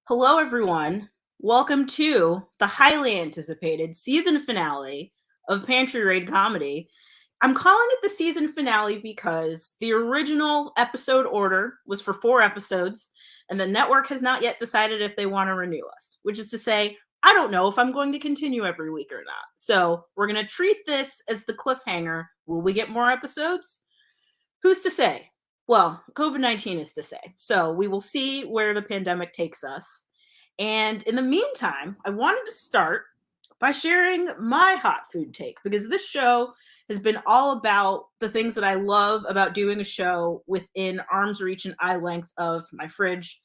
Hello, everyone. Welcome to the highly anticipated season finale of Pantry Raid Comedy. I'm calling it the season finale because the original episode order was for 4 episodes, and the network has not yet decided if they want to renew us, which is to say, I don't know if I'm going to continue every week or not. So we're going to treat this as the cliffhanger. Will we get more episodes? Who's to say? Well, COVID-19 is to say. So we will see where the pandemic takes us. And in the meantime, I wanted to start by sharing my hot food take because this show has been all about the things that I love about doing a show within arm's reach and eye length of my fridge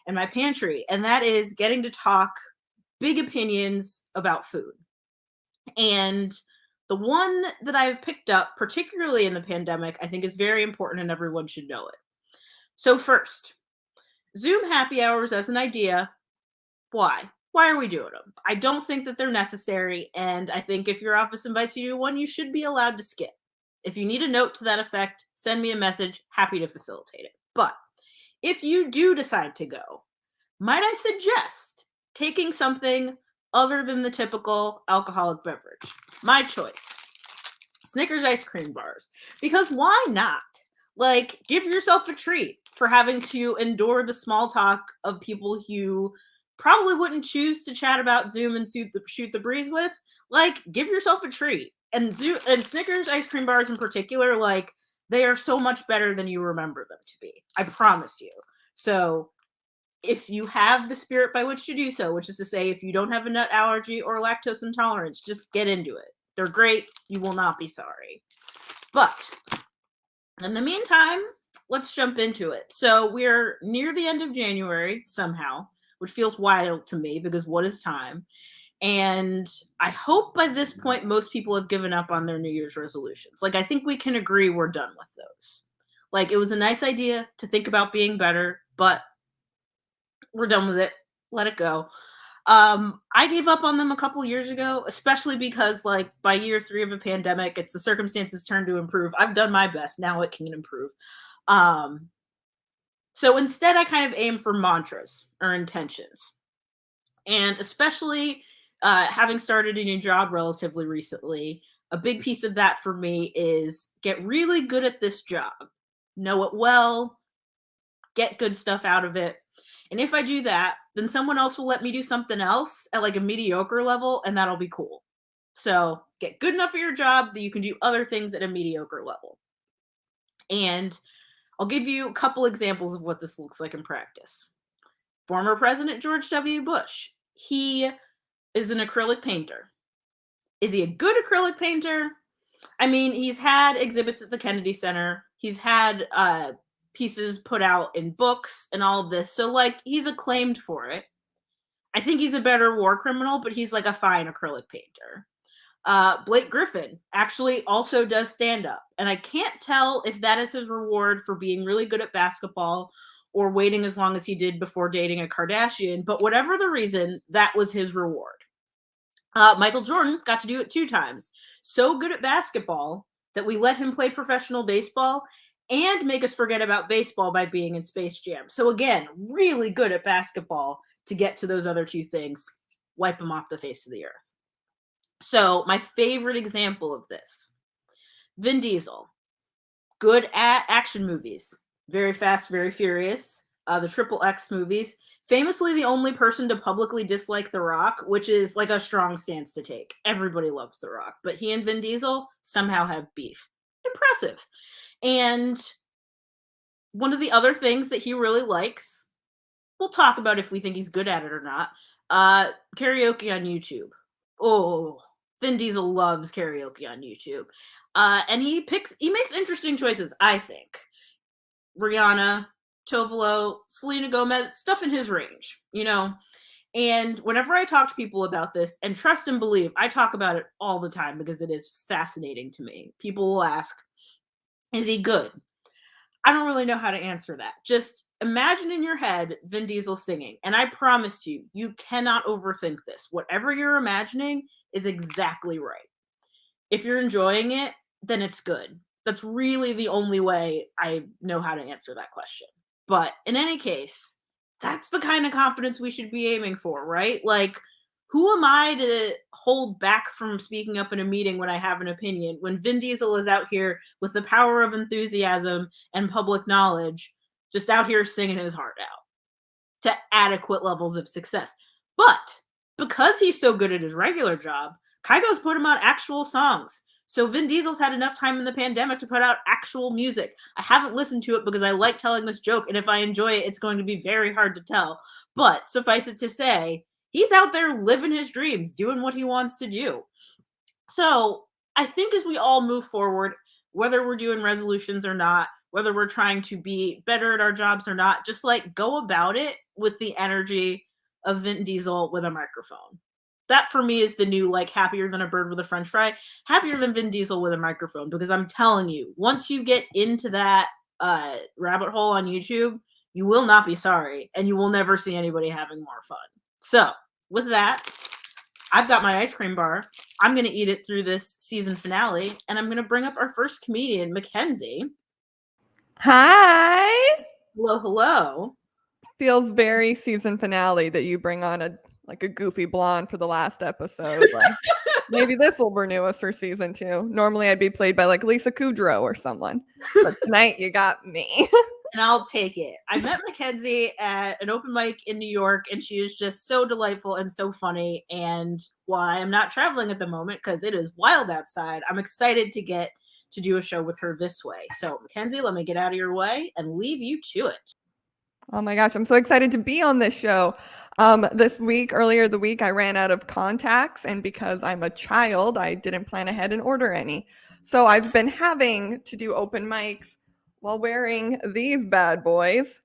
and my pantry. And that is getting to talk big opinions about food. And the one that I've picked up, particularly in the pandemic, I think is very important and everyone should know it. So, first, Zoom happy hours as an idea. Why? Why are we doing them? I don't think that they're necessary. And I think if your office invites you to one, you should be allowed to skip. If you need a note to that effect, send me a message. Happy to facilitate it. But if you do decide to go, might I suggest taking something other than the typical alcoholic beverage? My choice, Snickers ice cream bars. Because why not? Like, give yourself a treat for having to endure the small talk of people you probably wouldn't choose to chat about Zoom and shoot the breeze with. Like, give yourself a treat. And Snickers ice cream bars in particular, like, they are so much better than you remember them to be. I promise you. So if you have the spirit by which to do so, which is to say, if you don't have a nut allergy or lactose intolerance, just get into it. They're great. You will not be sorry. But in the meantime, let's jump into it. So we're near the end of January somehow, which feels wild to me because what is time? And I hope by this point, most people have given up on their New Year's resolutions. Like, I think we can agree we're done with those. Like, it was a nice idea to think about being better, but we're done with it. Let it go. I gave up on them a couple years ago, especially because like by year 3 of a pandemic, it's the circumstances turn to improve. I've done my best. Now it can improve. Um, so instead I kind of aim for mantras or intentions. And especially having started a new job relatively recently, a big piece of that for me is get really good at this job. Know it well, get good stuff out of it. And if I do that, then someone else will let me do something else at like a mediocre level, and that'll be cool. So get good enough at your job that you can do other things at a mediocre level. And I'll give you a couple examples of what this looks like in practice. Former President George W. Bush, he is an acrylic painter. Is he a good acrylic painter? I mean, he's had exhibits at the Kennedy Center. He's had pieces put out in books and all of this. So, like, he's acclaimed for it. I think he's a better war criminal, but he's like a fine acrylic painter. Blake Griffin actually also does stand up. And I can't tell if that is his reward for being really good at basketball or waiting as long as he did before dating a Kardashian. But whatever the reason, that was his reward. Michael Jordan got to do it 2 times. So good at basketball that we let him play professional baseball and make us forget about baseball by being in Space Jam. So again, really good at basketball to get to those other 2 things, wipe him off the face of the earth. So my favorite example of this, Vin Diesel, good at action movies, very fast, very furious, the Triple X movies, famously the only person to publicly dislike The Rock, which is like a strong stance to take. Everybody loves The Rock, but he and Vin Diesel somehow have beef. Impressive. And one of the other things that he really likes, we'll talk about if we think he's good at it or not, karaoke on YouTube. Oh, Vin Diesel loves karaoke on YouTube. And he makes interesting choices, I think. Rihanna, Tovolo, Selena Gomez, stuff in his range, you know? And whenever I talk to people about this, and trust and believe, I talk about it all the time because it is fascinating to me. People will ask, is he good? I don't really know how to answer that. Just imagine in your head Vin Diesel singing. And I promise you, you cannot overthink this. Whatever you're imagining is exactly right. If you're enjoying it, then it's good. That's really the only way I know how to answer that question. But in any case, That's the kind of confidence we should be aiming for, right? Like, who am I to hold back from speaking up in a meeting when I have an opinion, when Vin Diesel is out here with the power of enthusiasm and public knowledge, just out here singing his heart out to adequate levels of success. But because he's so good at his regular job, Kygo's put him on actual songs. So Vin Diesel's had enough time in the pandemic to put out actual music. I haven't listened to it because I like telling this joke, and if I enjoy it, it's going to be very hard to tell. But suffice it to say, he's out there living his dreams, doing what he wants to do. So I think as we all move forward, whether we're doing resolutions or not, whether we're trying to be better at our jobs or not, just like go about it with the energy of Vin Diesel with a microphone. That for me is the new, like, happier than a bird with a french fry, happier than Vin Diesel with a microphone. Because I'm telling you, once you get into that rabbit hole on YouTube, you will not be sorry, and you will never see anybody having more fun. So with that, I've got my ice cream bar. I'm going to eat it through this season finale, and I'm going to bring up our first comedian, Mackenzie. Hi. Hello, hello. Feels very season finale that you bring on a goofy blonde for the last episode. Like, maybe this will renew us for season 2. Normally I'd be played by like Lisa Kudrow or someone, but tonight you got me. And I'll take it. I met Mackenzie at an open mic in New York, and she is just so delightful and so funny. And while I am not traveling at the moment because it is wild outside, I'm excited to get to do a show with her this way. So Mackenzie, let me get out of your way and leave you to it. Oh my gosh, I'm so excited to be on this show. Earlier the week, I ran out of contacts, and because I'm a child, I didn't plan ahead and order any. So I've been having to do open mics while wearing these bad boys.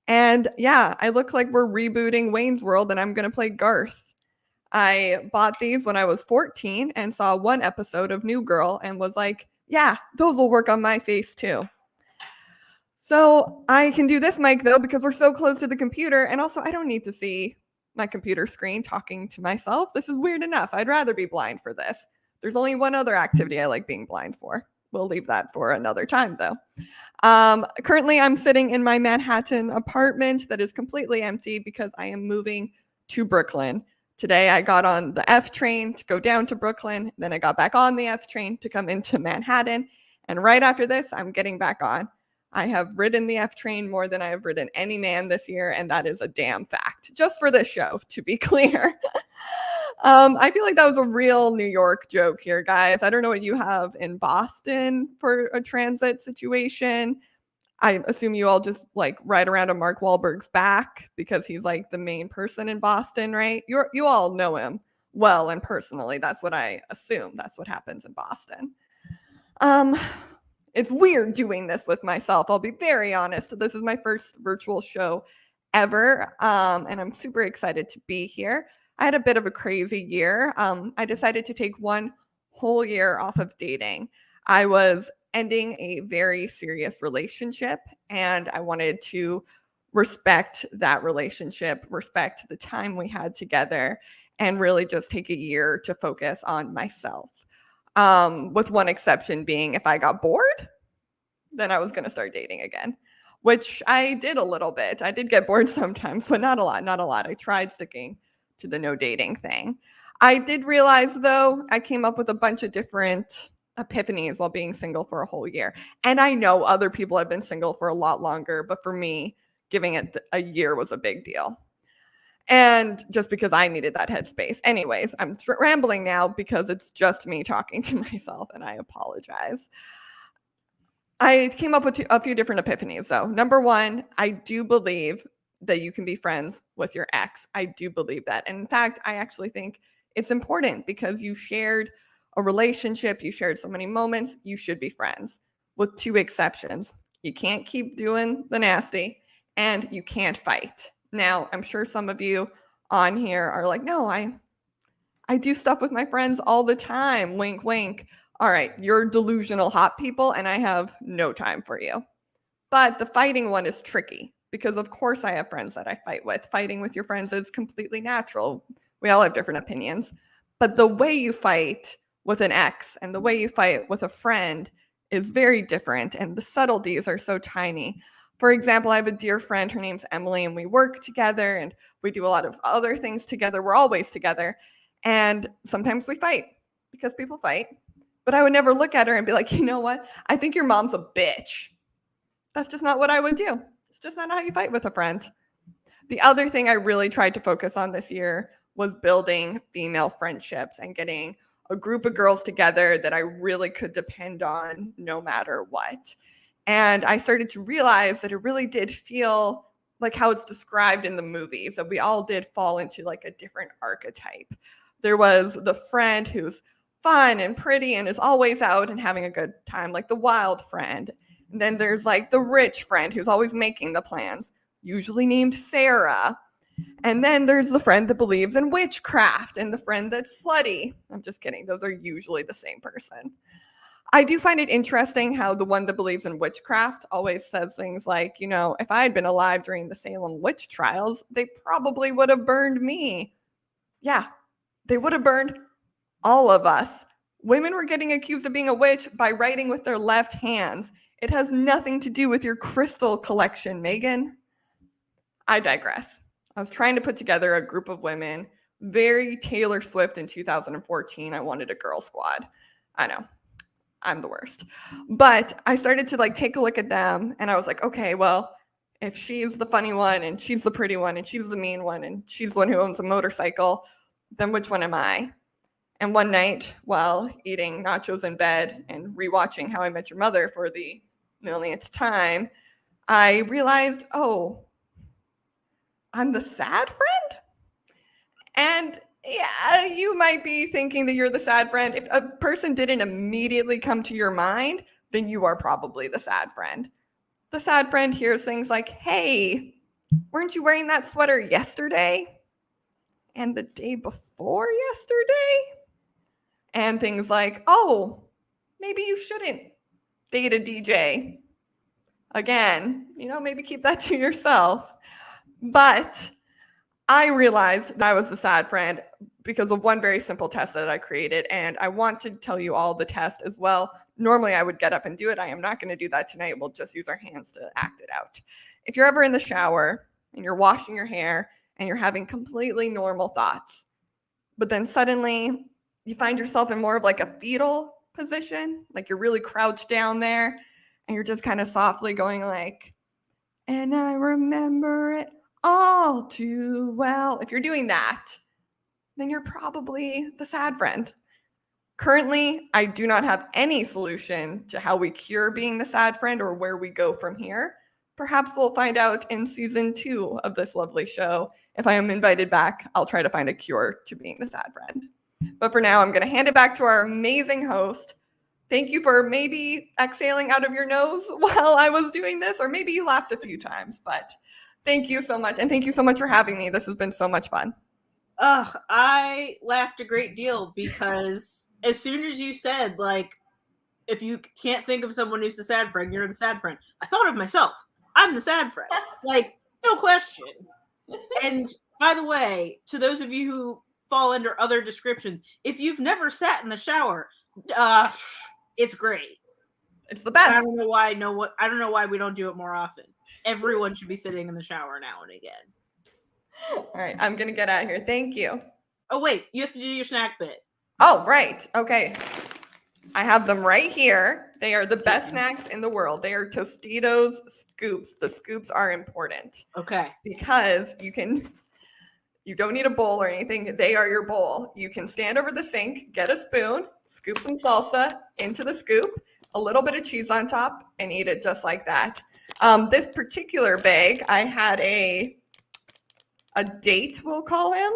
And yeah, I look like we're rebooting Wayne's World, and I'm going to play Garth. I bought these when I was 14 and saw one episode of New Girl and was like, yeah, those will work on my face too. So I can do this mic though because we're so close to the computer, and also I don't need to see my computer screen talking to myself. This is weird enough. I'd rather be blind for this. There's only one other activity I like being blind for. We'll leave that for another time though. Currently I'm sitting in my Manhattan apartment that is completely empty because I am moving to Brooklyn. Today I got on the F train to go down to Brooklyn. Then I got back on the F train to come into Manhattan. And right after this, I'm getting back on. I have ridden the F train more than I have ridden any man this year, and that is a damn fact. Just for this show, to be clear. I feel like that was a real New York joke here, guys. I don't know what you have in Boston for a transit situation. I assume you all just like ride around on Mark Wahlberg's back because he's like the main person in Boston, right? You all know him well and personally. That's what I assume. That's what happens in Boston. It's weird doing this with myself. I'll be very honest. This is my first virtual show ever, and I'm super excited to be here. I had a bit of a crazy year. I decided to take one whole year off of dating. I was ending a very serious relationship, and I wanted to respect that relationship, respect the time we had together, and really just take a year to focus on myself. With one exception being if I got bored, then I was going to start dating again, which I did a little bit. I did get bored sometimes, but not a lot. I tried sticking to the no dating thing. I did realize, though, I came up with a bunch of different epiphanies while being single for a whole year. And I know other people have been single for a lot longer, but for me, giving it a year was a big deal. And just because I needed that headspace. Anyways, I'm rambling now because it's just me talking to myself, and I apologize. I came up with a few different epiphanies, though. Number one, I do believe that you can be friends with your ex. I do believe that. And in fact, I actually think it's important because you shared a relationship, you shared so many moments, you should be friends, with two exceptions. You can't keep doing the nasty, and you can't fight. Now, I'm sure some of you on here are like, no, I do stuff with my friends all the time. Wink, wink. All right, you're delusional hot people, and I have no time for you. But the fighting one is tricky because, of course, I have friends that I fight with. Fighting with your friends is completely natural. We all have different opinions. But the way you fight with an ex and the way you fight with a friend is very different, and the subtleties are so tiny. For example, I have a dear friend, her name's Emily, and we work together and we do a lot of other things together. We're always together. And sometimes we fight because people fight. But I would never look at her and be like, you know what? I think your mom's a bitch. That's just not what I would do. It's just not how you fight with a friend. The other thing I really tried to focus on this year was building female friendships and getting a group of girls together that I really could depend on no matter what. And I started to realize that it really did feel like how it's described in the movies, that we all did fall into like a different archetype. There was the friend who's fun and pretty and is always out and having a good time, like the wild friend. And then there's like the rich friend who's always making the plans, usually named Sarah. And then there's the friend that believes in witchcraft and the friend that's slutty. I'm just kidding. Those are usually the same person. I do find it interesting how the one that believes in witchcraft always says things like, you know, if I had been alive during the Salem witch trials, they probably would have burned me. Yeah, they would have burned all of us. Women were getting accused of being a witch by writing with their left hands. It has nothing to do with your crystal collection, Megan. I digress. I was trying to put together a group of women, very Taylor Swift in 2014. I wanted a girl squad. I know. I'm the worst. But I started to like take a look at them and I was like, okay, well, if she's the funny one and she's the pretty one and she's the mean one and she's the one who owns a motorcycle, then which one am I? And one night while eating nachos in bed and rewatching How I Met Your Mother for the millionth time, I realized, oh, I'm the sad friend? And yeah, you might be thinking that you're the sad friend. If a person didn't immediately come to your mind, then you are probably the sad friend. The sad friend hears things like, hey, weren't you wearing that sweater yesterday? And the day before yesterday? And things like, oh, maybe you shouldn't date a DJ. Again, you know, maybe keep that to yourself. But I realized that I was the sad friend because of one very simple test that I created. And I want to tell you all the test as well. Normally I would get up and do it. I am not going to do that tonight. We'll just use our hands to act it out. If you're ever in the shower and you're washing your hair and you're having completely normal thoughts, but then suddenly you find yourself in more of like a fetal position, like you're really crouched down there and you're just kind of softly going like, and I remember it all too well. If you're doing that, then you're probably the sad friend. Currently, I do not have any solution to how we cure being the sad friend or where we go from here. Perhaps we'll find out in season 2 of this lovely show. If I am invited back, I'll try to find a cure to being the sad friend. But for now, I'm going to hand it back to our amazing host. Thank you for maybe exhaling out of your nose while I was doing this, or maybe you laughed a few times, but thank you so much. And thank you so much for having me. This has been so much fun. I laughed a great deal because as soon as you said, like, if you can't think of someone who's the sad friend, you're the sad friend, I thought of myself. I'm the sad friend. Like, no question. And by the way, to those of you who fall under other descriptions, if you've never sat in the shower, it's great. It's the best. I don't know why we don't do it more often. Everyone should be sitting in the shower now and again. All right, I'm gonna get out of here. Thank you. Oh wait, you have to do your snack bit. Oh, right. Okay. I have them right here. They are the best snacks in the world. They are Tostitos scoops. The scoops are important. Okay. Because you don't need a bowl or anything. They are your bowl. You can stand over the sink, get a spoon, scoop some salsa into the scoop, a little bit of cheese on top, and eat it just like that. This particular bag, I had a date, we'll call him,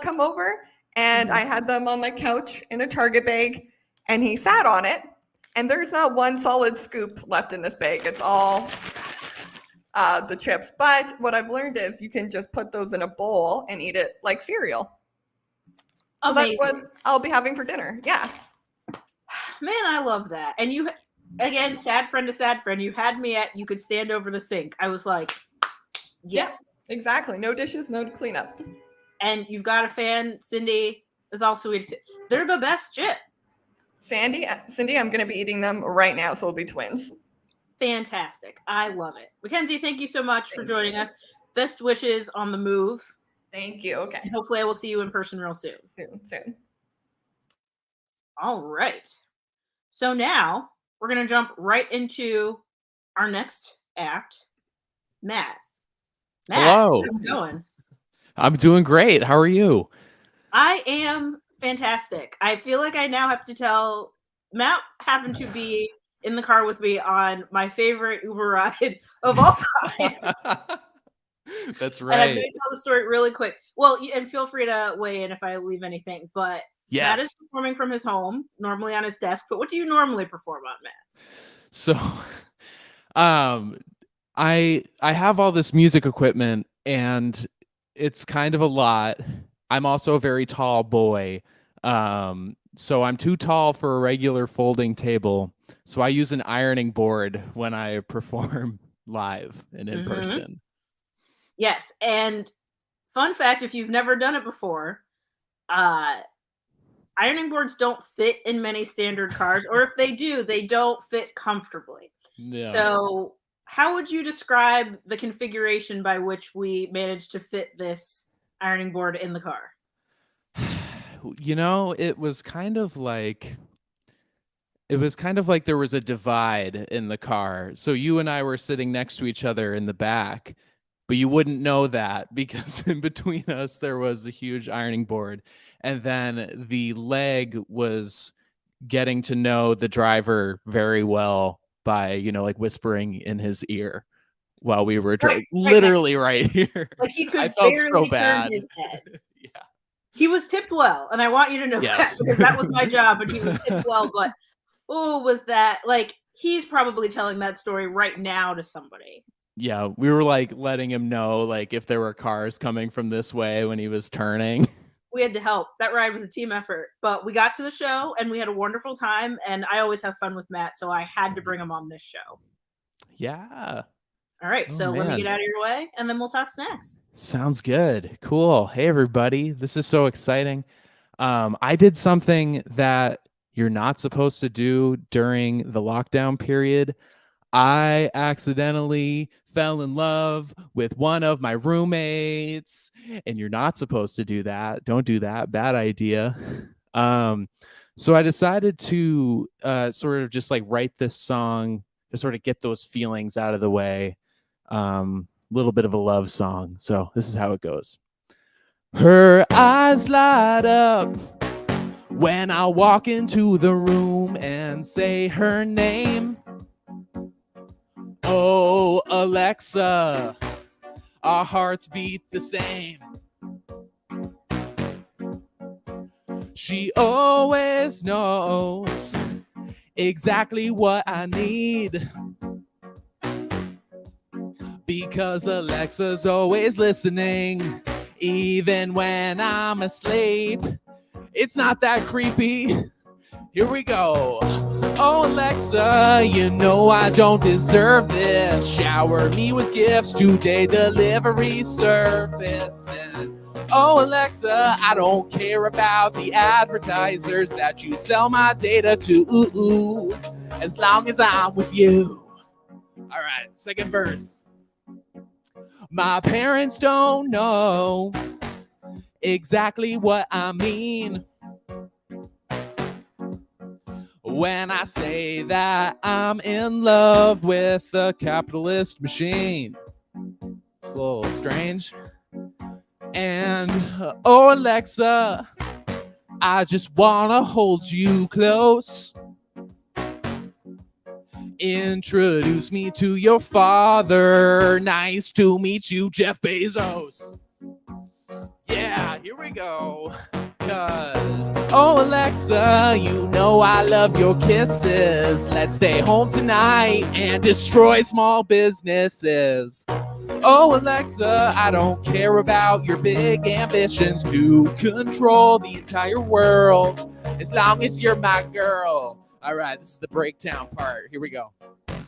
come over, and I had them on my couch in a Target bag, and he sat on it, and there's not one solid scoop left in this bag. It's all the chips. But what I've learned is you can just put those in a bowl and eat it like cereal. So that's what I'll be having for dinner. Yeah. Man, I love that. And you, again, sad friend to sad friend, you had me at you could stand over the sink. I was like, yes. Yeah, exactly. No dishes, no cleanup. And you've got a fan. Cindy is also eating. They're the best chip. Cindy, I'm going to be eating them right now, so we'll be twins. fantastic. I love it. Mackenzie, thank you so much for joining us. Best wishes on the move. Thank you. Okay. And hopefully I will see you in person real soon. Soon. All right. So now we're going to jump right into our next act. Matt. Hello. How's it going? I'm doing great. How are you? I am fantastic. I feel like I now have to tell Matt happened to be in the car with me on my favorite Uber ride of all time. That's And I'm right. going to tell the story really quick. Well, and feel free to weigh in if I leave anything. But Yes. Matt is performing from his home, normally on his desk. But what do you normally perform on, Matt? So, I have all this music equipment, and it's kind of a lot. I'm also a very tall boy, so I'm too tall for a regular folding table. So I use an ironing board when I perform live and in person. Yes, and fun fact, if you've never done it before, ironing boards don't fit in many standard cars, or if they do, they don't fit comfortably. Yeah. So how would you describe the configuration by which we managed to fit this ironing board in the car? You know, it was kind of like there was a divide in the car. So you and I were sitting next to each other in the back, but you wouldn't know that because in between us there was a huge ironing board, and then the leg was getting to know the driver very well by, like whispering in his ear while we were literally right here. Like he could I felt barely so turn bad. his head. Yeah. He was tipped well, and I want you to know Yes. that because that was my job, and he was tipped well. But was that like he's probably telling that story right now to somebody? Yeah, we were like letting him know like if there were cars coming from this way when he was turning. We had to help. That ride was a team effort, but we got to the show and we had a wonderful time. And I always have fun with Matt, so I had to bring him on this show. Yeah. All right, so let me get out of your way, and then we'll talk snacks. Sounds good. Cool. Hey, everybody. This is so exciting. I did something that you're not supposed to do during the lockdown period. I accidentally fell in love with one of my roommates, and you're not supposed to do that. Don't do that. Bad idea. So I decided to sort of just like write this song to sort of get those feelings out of the way. Little bit of a love song. So this is how it goes. Her eyes light up when I walk into the room and say her name. Oh, Alexa, our hearts beat the same. She always knows exactly what I need, because Alexa's always listening, even when I'm asleep. It's not that creepy. Here we go. Oh, Alexa, you know I don't deserve this. Shower me with gifts, 2-day delivery service. And oh, Alexa, I don't care about the advertisers that you sell my data to, as long as I'm with you. All right, second verse. My parents don't know exactly what I mean when I say that I'm in love with the capitalist machine. It's a little strange. And oh, Alexa, I just wanna hold you close. Introduce me to your father. Nice to meet you, Jeff Bezos. Yeah, here we go. 'Cause, oh, Alexa, you know I love your kisses. Let's stay home tonight and destroy small businesses. Oh, Alexa, I don't care about your big ambitions to control the entire world, as long as you're my girl. All right, this is the breakdown part. Here we go.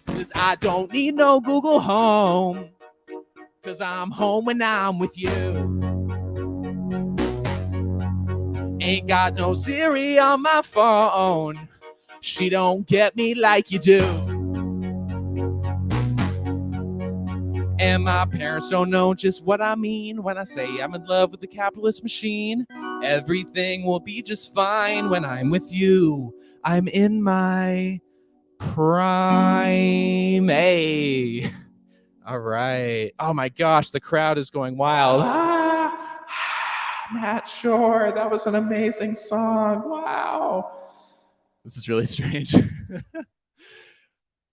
'Cause I don't need no Google Home, 'cause I'm home when I'm with you. Ain't got no Siri on my phone. She don't get me like you do. And my parents don't know just what I mean when I say I'm in love with the capitalist machine. Everything will be just fine when I'm with you. I'm in my prime. Hey. All right. Oh my gosh, the crowd is going wild. Matt Shore, that was an amazing song. Wow. This is really strange.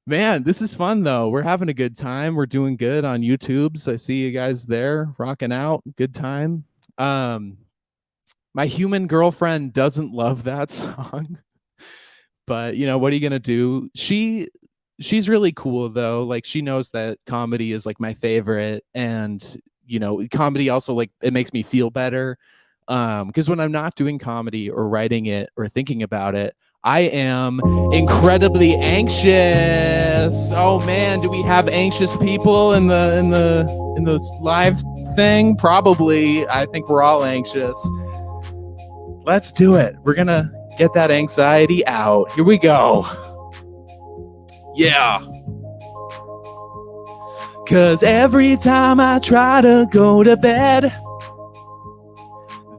Man, this is fun though. We're having a good time. We're doing good on YouTube's. I see you guys there rocking out. Good time. My human girlfriend doesn't love that song. But you know, what are you gonna do? She's really cool though. Like, she knows that comedy is like my favorite, and you know, comedy also, like, it makes me feel better. Because when I'm not doing comedy or writing it or thinking about it, I am incredibly anxious. Oh man, do we have anxious people in the live thing? Probably. I think we're all anxious. Let's do it. We're gonna get that anxiety out. Here we go. Yeah. 'Cause every time I try to go to bed,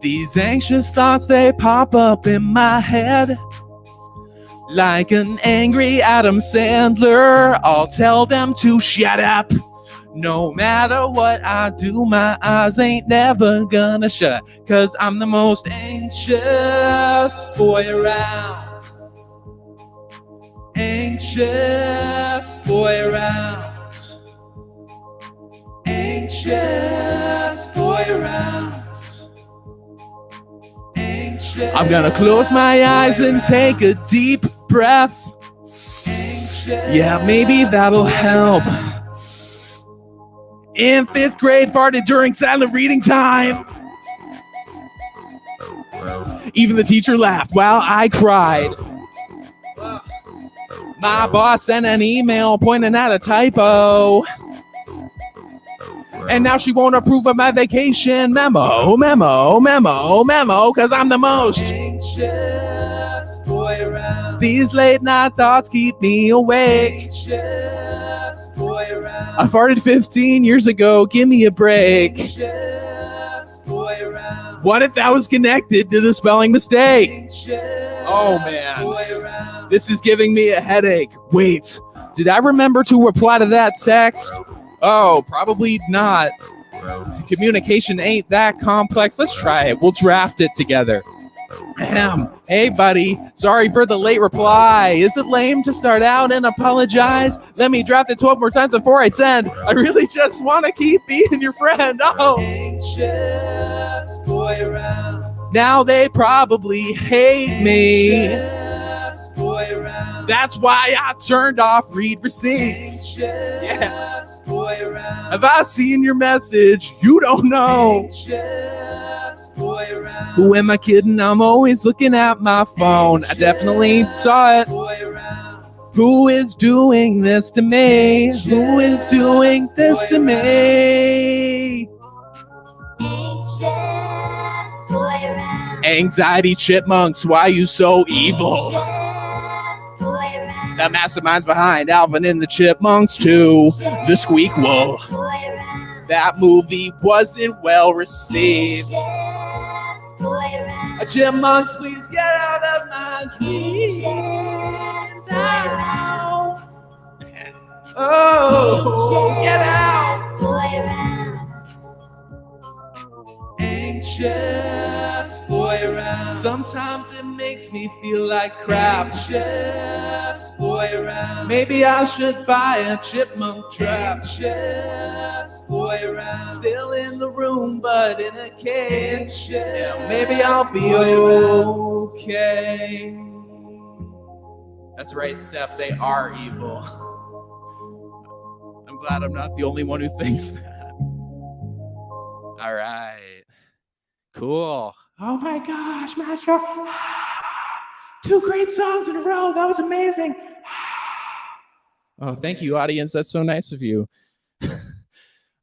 these anxious thoughts, they pop up in my head. Like an angry Adam Sandler, I'll tell them to shut up. No matter what I do, my eyes ain't never gonna shut. 'Cause I'm the most anxious boy around. Anxious boy around. Anxious boy around. Anxious. I'm gonna close my eyes and take a deep breath. Yeah, maybe that'll help. In 5th grade, farted during silent reading time. Even the teacher laughed while I cried. My boss sent an email pointing out a typo. And now she won't approve of my vacation memo, 'cause I'm the most anxious boy around. These late night thoughts keep me awake. Anxious boy around. I farted 15 years ago, give me a break. Anxious boy around. What if that was connected to the spelling mistake? Anxious. Oh man, this is giving me a headache. Wait, did I remember to reply to that text? Oh, probably not. Communication ain't that complex. Let's try it. We'll draft it together. Hey, buddy. Sorry for the late reply. Is it lame to start out and apologize? Let me draft it 12 more times before I send. I really just want to keep being your friend. Oh. Anxious boy around. Now they probably hate me. Anxious boy around. That's why I turned off read receipts. Yeah. Boy around. Have I seen your message? You don't know. Anxious boy around. Who am I kidding? I'm always looking at my phone. I definitely saw it. Boy around. Who is doing this to me? Anxious. Who is doing this to me? Anxious boy around. Anxiety chipmunks, why you so evil? The masterminds behind Alvin and the Chipmunks 2, The Squeakquel. That movie wasn't well received. Chipmunks, please get out of my dreams. Oh, get out. Anxious boy around. Sometimes it makes me feel like crap. Anxious boy around. Maybe I should buy a chipmunk trap. Anxious boy around. Still in the room, but in a cage. Yeah, maybe I'll be okay. That's right, Steph. They are evil. I'm glad I'm not the only one who thinks that. All right. Cool. Oh my gosh, Macho. 2 great songs in a row. That was amazing. Oh, thank you, audience. That's so nice of you.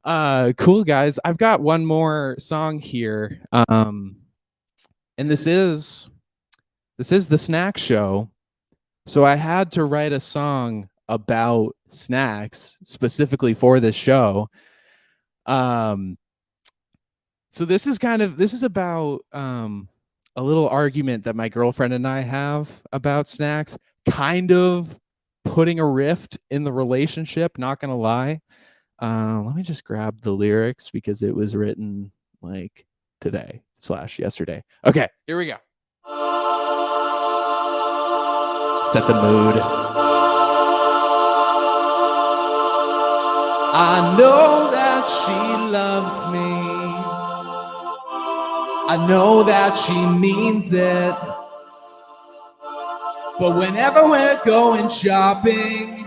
Cool, guys. I've got one more song here. And this is the snack show. So I had to write a song about snacks specifically for this show. So this is about a little argument that my girlfriend and I have about snacks, kind of putting a rift in the relationship, not gonna lie. Let me just grab the lyrics because it was written like today/yesterday. Okay, here we go. Set the mood. I know that she loves me. I know that she means it. But whenever we're going shopping,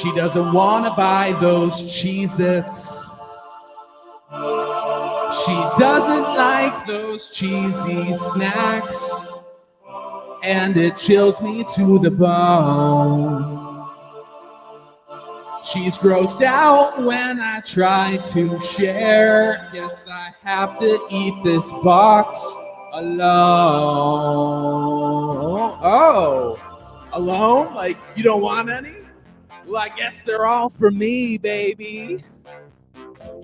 she doesn't want to buy those Cheez-Its. She doesn't like those cheesy snacks, and it chills me to the bone. She's grossed out when I try to share. Guess I have to eat this box alone. Oh, alone? Like, you don't want any? Well, I guess they're all for me, baby.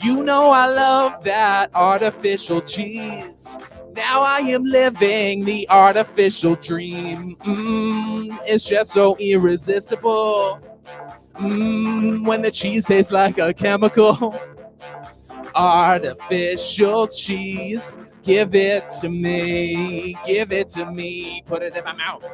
You know I love that artificial cheese. Now I am living the artificial dream. It's just so irresistible. When the cheese tastes like a chemical. Artificial cheese, give it to me, give it to me, put it in my mouth.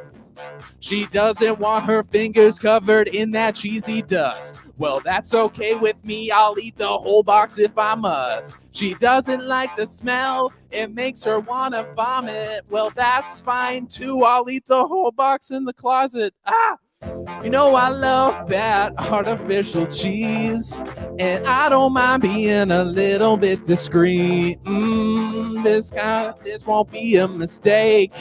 She doesn't want her fingers covered in that cheesy dust. Well, that's okay with me, I'll eat the whole box if I must. She doesn't like the smell, it makes her wanna vomit. Well, that's fine too, I'll eat the whole box in the closet. You know I love that artificial cheese, and I don't mind being a little bit discreet. This won't be a mistake.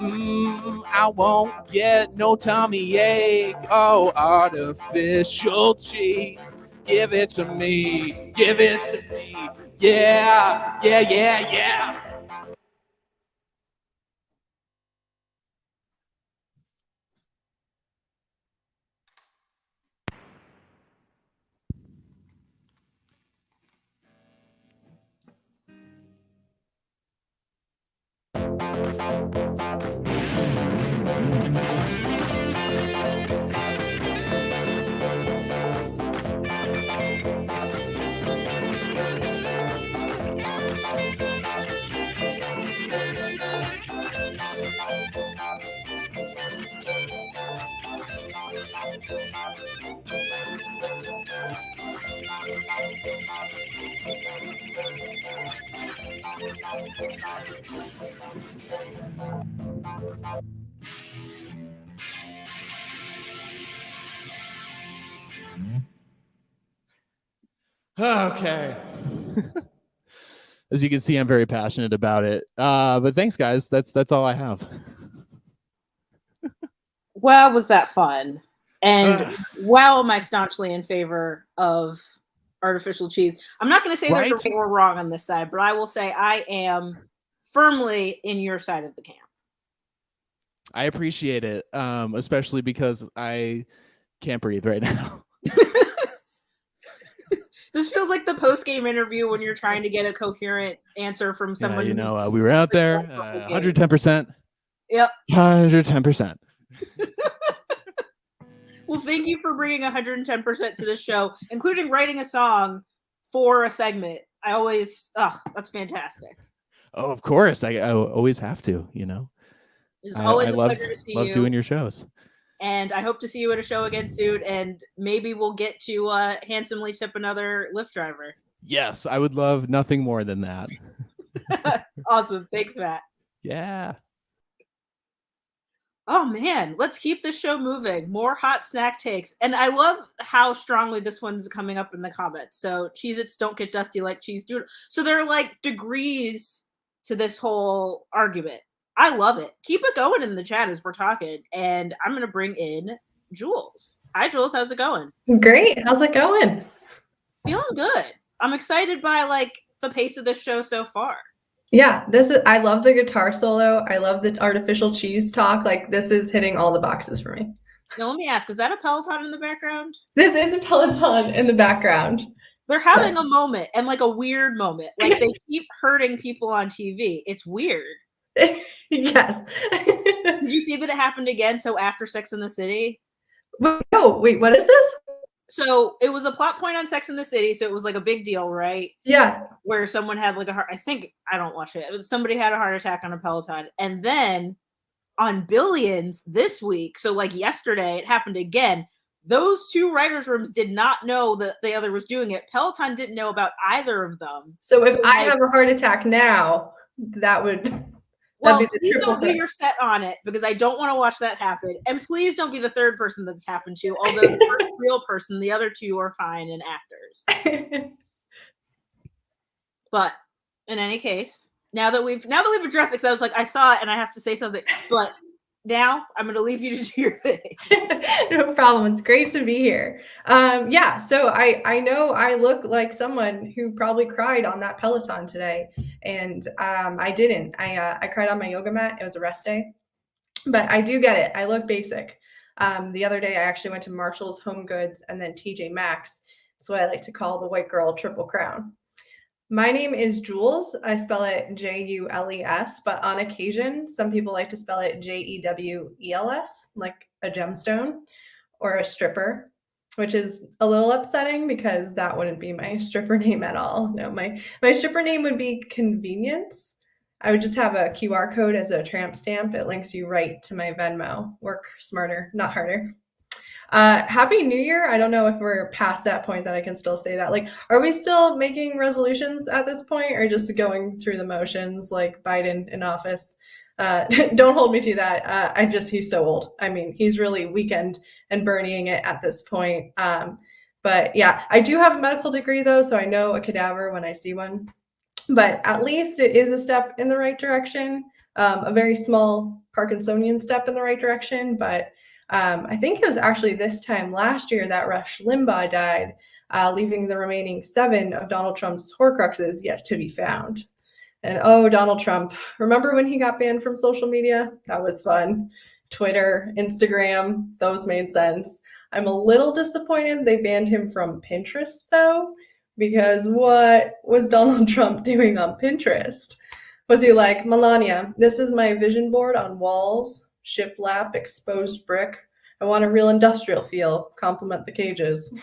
I won't get no tummy ache. Oh, artificial cheese, give it to me, give it to me. Yeah, yeah, yeah, yeah. Okay. As you can see, I'm very passionate about it. But thanks, guys. That's all I have. Wow, was that fun? And wow, am I staunchly in favor of artificial cheese. I'm not going to say there's a right or wrong on this side, but I will say I am firmly in your side of the camp. I appreciate it, especially because I can't breathe right now. This feels like the post-game interview when you're trying to get a coherent answer from someone. Yeah, we were out there, 110%. Yep. 110%. Well, thank you for bringing 110% to the show, including writing a song for a segment. That's fantastic. Oh, of course. I always have to, It's always a pleasure to see you. Love doing your shows. And I hope to see you at a show again soon. And maybe we'll get to handsomely tip another Lyft driver. Yes, I would love nothing more than that. Awesome. Thanks, Matt. Yeah. Oh, man. Let's keep this show moving. More hot snack takes. And I love how strongly this one's coming up in the comments. So Cheez-Its don't get dusty like cheese doodle. So there are like degrees to this whole argument. I love it. Keep it going in the chat as we're talking. And I'm going to bring in Jules. Hi, Jules. How's it going? Great. How's it going? Feeling good. I'm excited by the pace of this show so far. Yeah, I love the guitar solo. I love the artificial cheese talk. This is hitting all the boxes for me. Now, let me ask, is that a Peloton in the background? This is a Peloton in the background. They're having a moment, and like a weird moment. Like they keep hurting people on TV. It's weird. Yes. Did you see that it happened again? So after Sex in the City? Wait, what is this? So it was a plot point on Sex in the City. So it was like a big deal, right? Yeah. Where someone had like I don't watch it. Somebody had a heart attack on a Peloton. And then on Billions this week, so like yesterday, it happened again. Those two writers' rooms did not know that the other was doing it. Peloton didn't know about either of them. So if I have a heart attack now, that would... Well, please don't do your set on it, because I don't want to watch that happen. And please don't be the third person that's happened to, although the first real person, the other two are fine and actors. But in any case, now that we've addressed it, because I was like, I saw it and I have to say something, but now I'm going to leave you to do your thing. No problem. It's great to be here. Yeah, so I know I look like someone who probably cried on that Peloton today, and I didn't. I cried on my yoga mat. It was a rest day, but I do get it. I look basic. The other day I actually went to Marshall's, Home Goods, and then TJ Maxx. That's what I like to call the white girl triple crown. My name is Jules. I spell it Jules, but on occasion, some people like to spell it Jewels, like a gemstone or a stripper, which is a little upsetting because that wouldn't be my stripper name at all. No, my stripper name would be Convenience. I would just have a QR code as a tramp stamp. It links you right to my Venmo. Work smarter, not harder. Happy New Year. I don't know if we're past that point that I can still say that. Like, are we still making resolutions at this point, or just going through the motions like Biden in office? Don't hold me to that. He's so old. I mean, he's really weekend and Bernieing it at this point. But yeah, I do have a medical degree though, so I know a cadaver when I see one. But at least it is a step in the right direction, a very small Parkinsonian step in the right direction, but I think it was actually this time last year that Rush Limbaugh died, leaving the remaining 7 of Donald Trump's Horcruxes yet to be found. And oh, Donald Trump, remember when he got banned from social media? That was fun. Twitter, Instagram, those made sense. I'm a little disappointed they banned him from Pinterest though, because what was Donald Trump doing on Pinterest? Was he like, Melania, this is my vision board on walls, shiplap, exposed brick. I want a real industrial feel, complement the cages.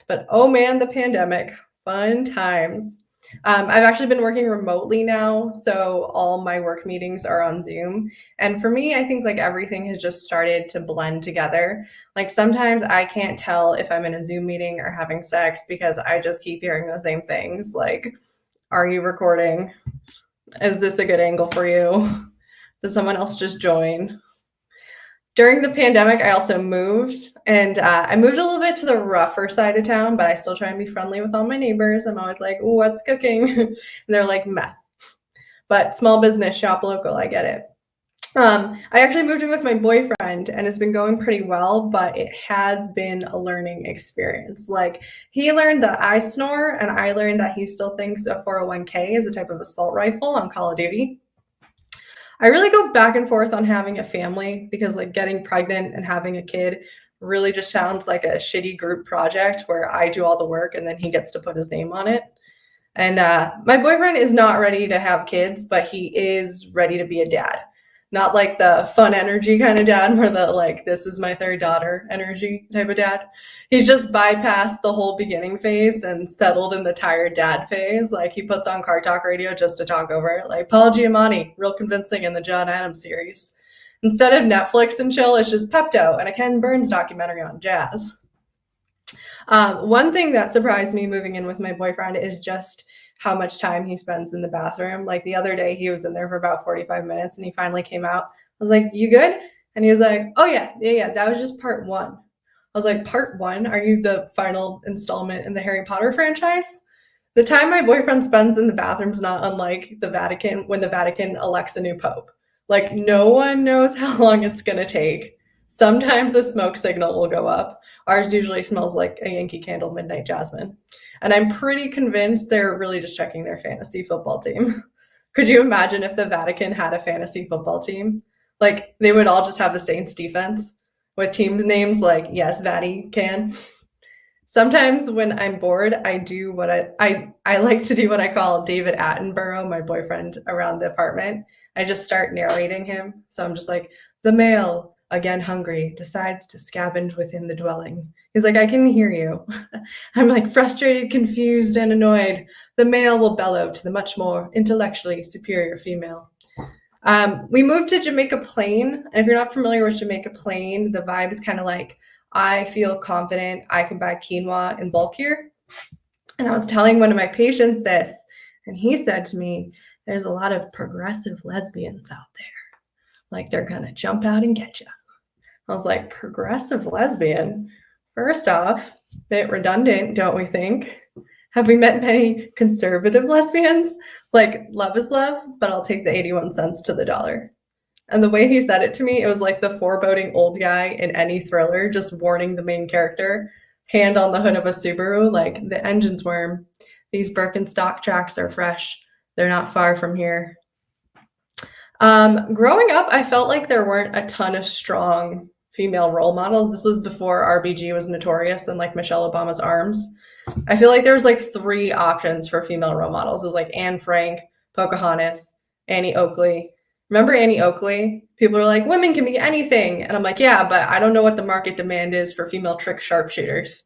But oh man, the pandemic, fun times. I've actually been working remotely now, so all my work meetings are on Zoom. And for me, I think like everything has just started to blend together. Like sometimes I can't tell if I'm in a Zoom meeting or having sex because I just keep hearing the same things. Like, are you recording? Is this a good angle for you? Does someone else just join? During the pandemic, I also moved, and I moved a little bit to the rougher side of town, but I still try and be friendly with all my neighbors. I'm always like, what's cooking? And they're like, meth. But small business, shop local, I get it. I actually moved in with my boyfriend, and it's been going pretty well, but it has been a learning experience. Like, he learned that I snore, and I learned that he still thinks a 401k is a type of assault rifle on Call of Duty. I really go back and forth on having a family because like getting pregnant and having a kid really just sounds like a shitty group project where I do all the work and then he gets to put his name on it. And my boyfriend is not ready to have kids, but he is ready to be a dad. Not like the fun energy kind of dad where the like, this is my third daughter energy type of dad. He's just bypassed the whole beginning phase and settled in the tired dad phase. Like he puts on Car Talk Radio just to talk over it. Like Paul Giamatti, real convincing in the John Adams series. Instead of Netflix and chill, it's just Pepto and a Ken Burns documentary on jazz. One thing that surprised me moving in with my boyfriend is just how much time he spends in the bathroom. Like the other day, he was in there for about 45 minutes and he finally came out. I was like, you good? And he was like, oh yeah. That was just part 1. I was like, part 1? Are you the final installment in the Harry Potter franchise? The time my boyfriend spends in the bathroom is not unlike the Vatican when the Vatican elects a new pope. Like no one knows how long it's going to take. Sometimes a smoke signal will go up. Ours usually smells like a Yankee Candle Midnight Jasmine. And I'm pretty convinced they're really just checking their fantasy football team. Could you imagine if the Vatican had a fantasy football team? Like they would all just have the Saints defense with team names like, yes, Vatican. Sometimes when I'm bored, I do what I like to do what I call David Attenborough, my boyfriend around the apartment. I just start narrating him. So I'm just like, the male, again hungry, decides to scavenge within the dwelling. He's like, I can hear you. I'm like frustrated, confused, and annoyed. The male will bellow to the much more intellectually superior female. We moved to Jamaica Plain. And if you're not familiar with Jamaica Plain, the vibe is kind of like, I feel confident I can buy quinoa in bulk here. And I was telling one of my patients this, and he said to me, there's a lot of progressive lesbians out there. Like, they're going to jump out and get you. I was like, progressive lesbian? First off, bit redundant, don't we think? Have we met many conservative lesbians? Like, love is love, but I'll take the 81 cents to the dollar. And the way he said it to me, it was like the foreboding old guy in any thriller just warning the main character, hand on the hood of a Subaru, like, the engine's warm. These Birkenstock tracks are fresh. They're not far from here. Growing up, I felt like there weren't a ton of strong female role models. This was before RBG was notorious and like Michelle Obama's arms. I feel like there was like 3 options for female role models. It was like Anne Frank, Pocahontas, Annie Oakley. Remember Annie Oakley? People were like, women can be anything. And I'm like, yeah, but I don't know what the market demand is for female trick sharpshooters.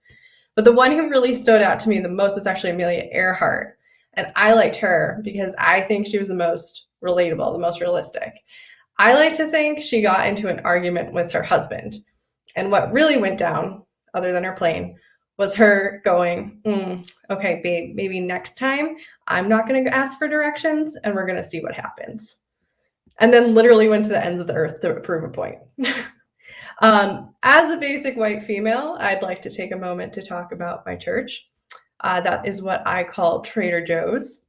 But the one who really stood out to me the most was actually Amelia Earhart. And I liked her because I think she was the most relatable, the most realistic. I like to think she got into an argument with her husband. And what really went down, other than her plane, was her going, okay, babe, maybe next time I'm not going to ask for directions and we're going to see what happens. And then literally went to the ends of the earth to prove a point. As a basic white female, I'd like to take a moment to talk about my church. That is what I call Trader Joe's.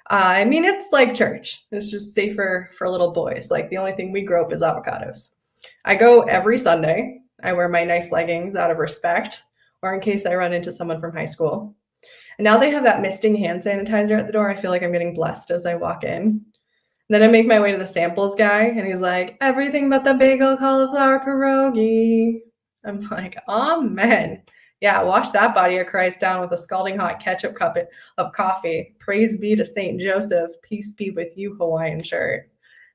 I mean, it's like church. It's just safer for little boys. Like, the only thing we grow up is avocados. I go every Sunday. I wear my nice leggings out of respect, or in case I run into someone from high school. And now they have that misting hand sanitizer at the door. I feel like I'm getting blessed as I walk in. And then I make my way to the samples guy, and he's like, everything but the bagel cauliflower pierogi. I'm like, amen. Yeah, wash that body of Christ down with a scalding hot ketchup cup of coffee. Praise be to Saint Joseph. Peace be with you, Hawaiian shirt.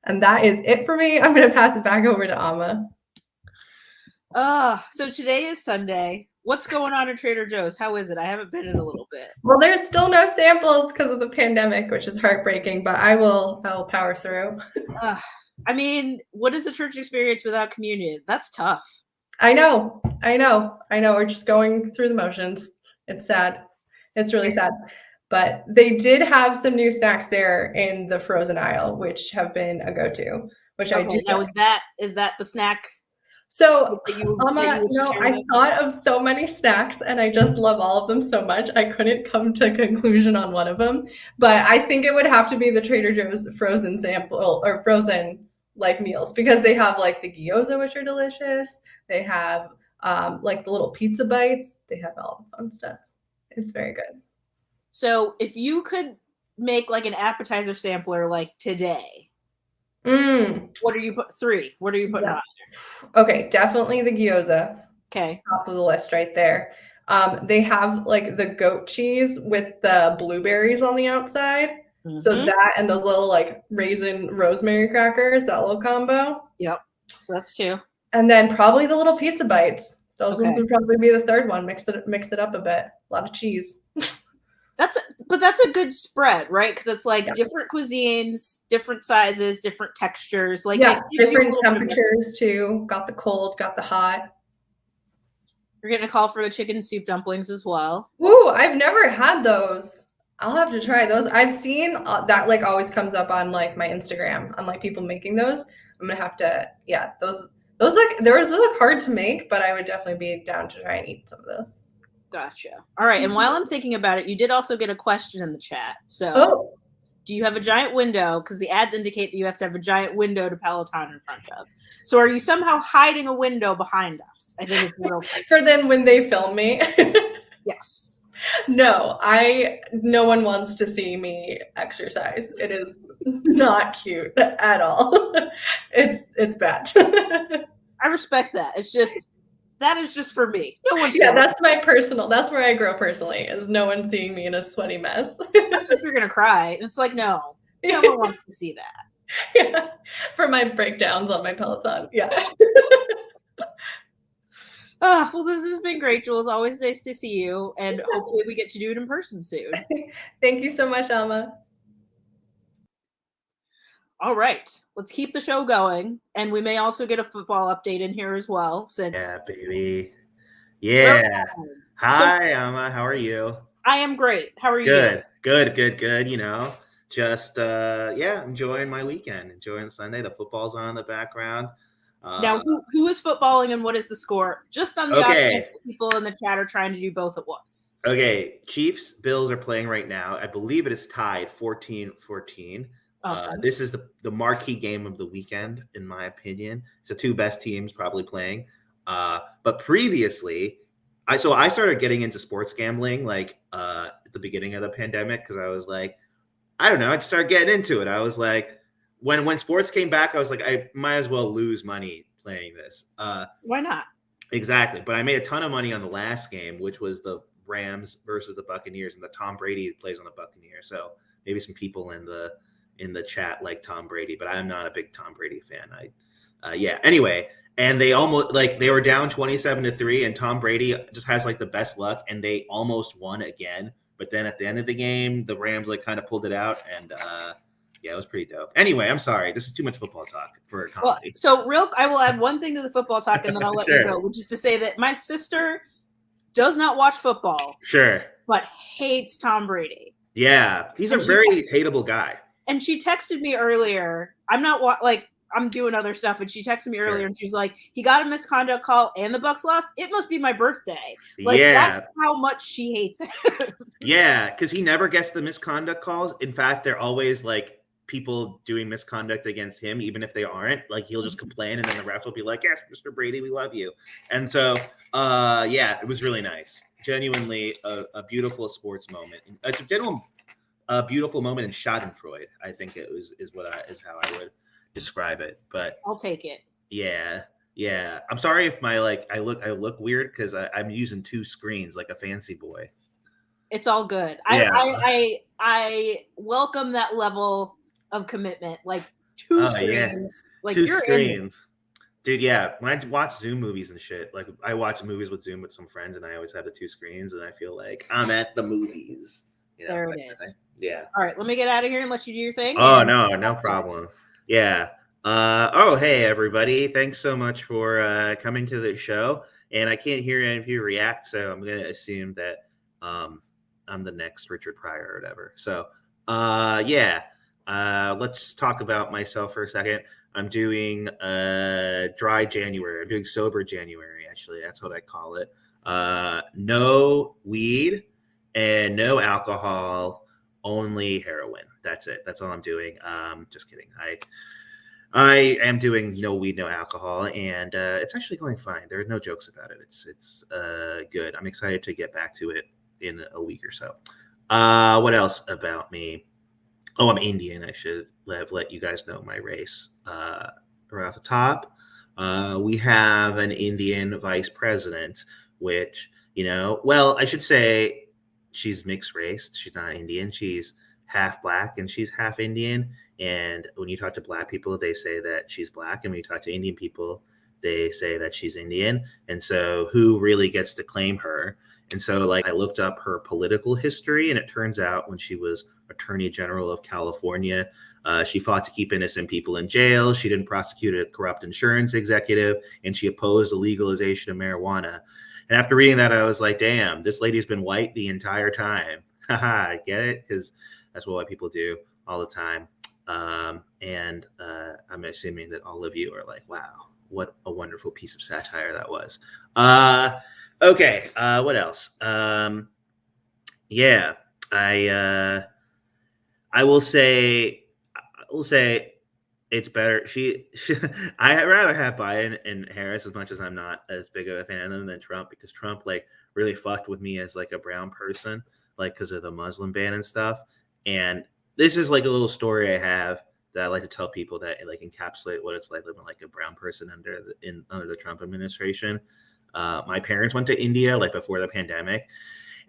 And that is it for me. I'm going to pass it back over to Amma. So today is Sunday. What's going on at Trader Joe's? How is it? I haven't been in a little bit. Well, there's still no samples because of the pandemic, which is heartbreaking, but I will power through. I mean, what is the church experience without communion? That's tough. I know. We're just going through the motions. It's sad. It's really sad. But they did have some new snacks there in the frozen aisle, which have been a go-to, which I do. Now, is that the snack? So, I thought of so many snacks and I just love all of them so much. I couldn't come to a conclusion on one of them, but I think it would have to be the Trader Joe's frozen sample or frozen like meals, because they have like the gyoza, which are delicious. They have like the little pizza bites. They have all the fun stuff. It's very good. So if you could make like an appetizer sampler like today, what are you put 3? What are you putting on there? Okay, definitely the gyoza. Okay. Top of the list right there. They have like the goat cheese with the blueberries on the outside. Mm-hmm. So that and those little like raisin rosemary crackers, that little combo. Yep. So that's 2. And then probably the little pizza bites. Those ones would probably be the 3rd one. Mix it up a bit. A lot of cheese. That's a good spread, right? Because it's like different cuisines, different sizes, different textures. Like different temperatures too. Got the cold, got the hot. You're getting a call for the chicken soup dumplings as well. Ooh, I've never had those. I'll have to try those. I've seen that like always comes up on like my Instagram on like people making those. I'm gonna have to, those look hard to make, but I would definitely be down to try and eat some of those. Gotcha. All right. And while I'm thinking about it, you did also get a question in the chat. So do you have a giant window? Because the ads indicate that you have to have a giant window to Peloton in front of. So are you somehow hiding a window behind us? I think it's the real question. For then when they film me. Yes. No, no one wants to see me exercise. It is not cute at all. It's bad. I respect that. It's just, that is just for me. No one. Yeah, that's my personal. That's where I grow personally. Is no one seeing me in a sweaty mess. Especially if you're gonna cry. It's like no one wants to see that. Yeah, for my breakdowns on my Peloton. Yeah. Well, this has been great, Jules. Always nice to see you, and hopefully we get to do it in person soon. Thank you so much, Amma. All right, let's keep the show going, and we may also get a football update in here as well. Since yeah, baby. Yeah. Hi, Amma. How are you? I am great. How are you? Good. You know, just enjoying my weekend, enjoying Sunday. The football's on in the background. Now, who is footballing and what is the score? Just on the off chance people in the chat are trying to do both at once. Okay, Chiefs, Bills are playing right now. I believe it is tied 14-14. Awesome. This is the marquee game of the weekend, in my opinion. It's the two best teams probably playing. But previously, I started getting into sports gambling like at the beginning of the pandemic because I was like, I don't know, I just started getting into it. I was like, when sports came back, I was like, I might as well lose money playing this. Why not? Exactly. But I made a ton of money on the last game, which was the Rams versus the Buccaneers, and the Tom Brady plays on the Buccaneers. So maybe some people in the chat like Tom Brady, but I'm not a big Tom Brady fan. Anyway, and they almost they were down 27-3, and Tom Brady just has like the best luck, and they almost won again. But then at the end of the game, the Rams kind of pulled it out, and it was pretty dope. Anyway, I'm sorry. This is too much football talk for comedy. Well, I will add one thing to the football talk, and then I'll let you go, which is to say that my sister does not watch football. Sure. But hates Tom Brady. Yeah. He's a very hateable guy. And she texted me earlier. I'm doing other stuff, and she texted me earlier, and she was like, he got a misconduct call and the Bucs lost. It must be my birthday. That's how much she hates it. Yeah, because he never gets the misconduct calls. In fact, they're always people doing misconduct against him, even if they aren't. He'll just complain, and then the refs will be like, yes, Mr. Brady, we love you. And so, it was really nice. Genuinely a beautiful sports moment. A beautiful moment in Schadenfreude, I think is how I would describe it. But I'll take it. Yeah. I'm sorry if my I look weird because I'm using two screens like a fancy boy. It's all good. Yeah. I welcome that level of commitment. Two screens. Yeah. Two screens. Dude, yeah. When I watch Zoom movies and shit, I watch movies with Zoom with some friends, and I always have the two screens, and I feel like I'm at the movies. There it is. Yeah. All right, let me get out of here and let you do your thing. Oh, no problem. Yeah. Hey, everybody. Thanks so much for coming to the show. And I can't hear any of you react, so I'm going to assume that I'm the next Richard Pryor or whatever. So, let's talk about myself for a second. I'm doing dry January. I'm doing sober January, actually. That's what I call it. No weed and no alcohol, only heroin. That's it. That's all I'm doing. Just kidding. I am doing no weed, no alcohol, and it's actually going fine. There are no jokes about it. It's good. I'm excited to get back to it in a week or so. What else about me? Oh, I'm Indian. I should have let you guys know my race right off the top. We have an Indian vice president, which, I should say she's mixed race. She's not Indian. She's half black and she's half Indian. And when you talk to black people, they say that she's black. And when you talk to Indian people, they say that she's Indian. And so who really gets to claim her? And so I looked up her political history, and it turns out when she was Attorney General of California, she fought to keep innocent people in jail. She didn't prosecute a corrupt insurance executive, and she opposed the legalization of marijuana. And after reading that, I was like, damn, this lady's been white the entire time. Haha, I get it, because that's what white people do all the time. And I'm assuming that all of you are like, wow, what a wonderful piece of satire that was. Okay, what else? I will say it's better. I'd rather have Biden and Harris, as much as I'm not as big of a fan of them, than Trump, because Trump really fucked with me as a brown person, because of the Muslim ban and stuff. And this is a little story I have that I like to tell people that encapsulate what it's like living a brown person under the Trump administration. My parents went to India like before the pandemic.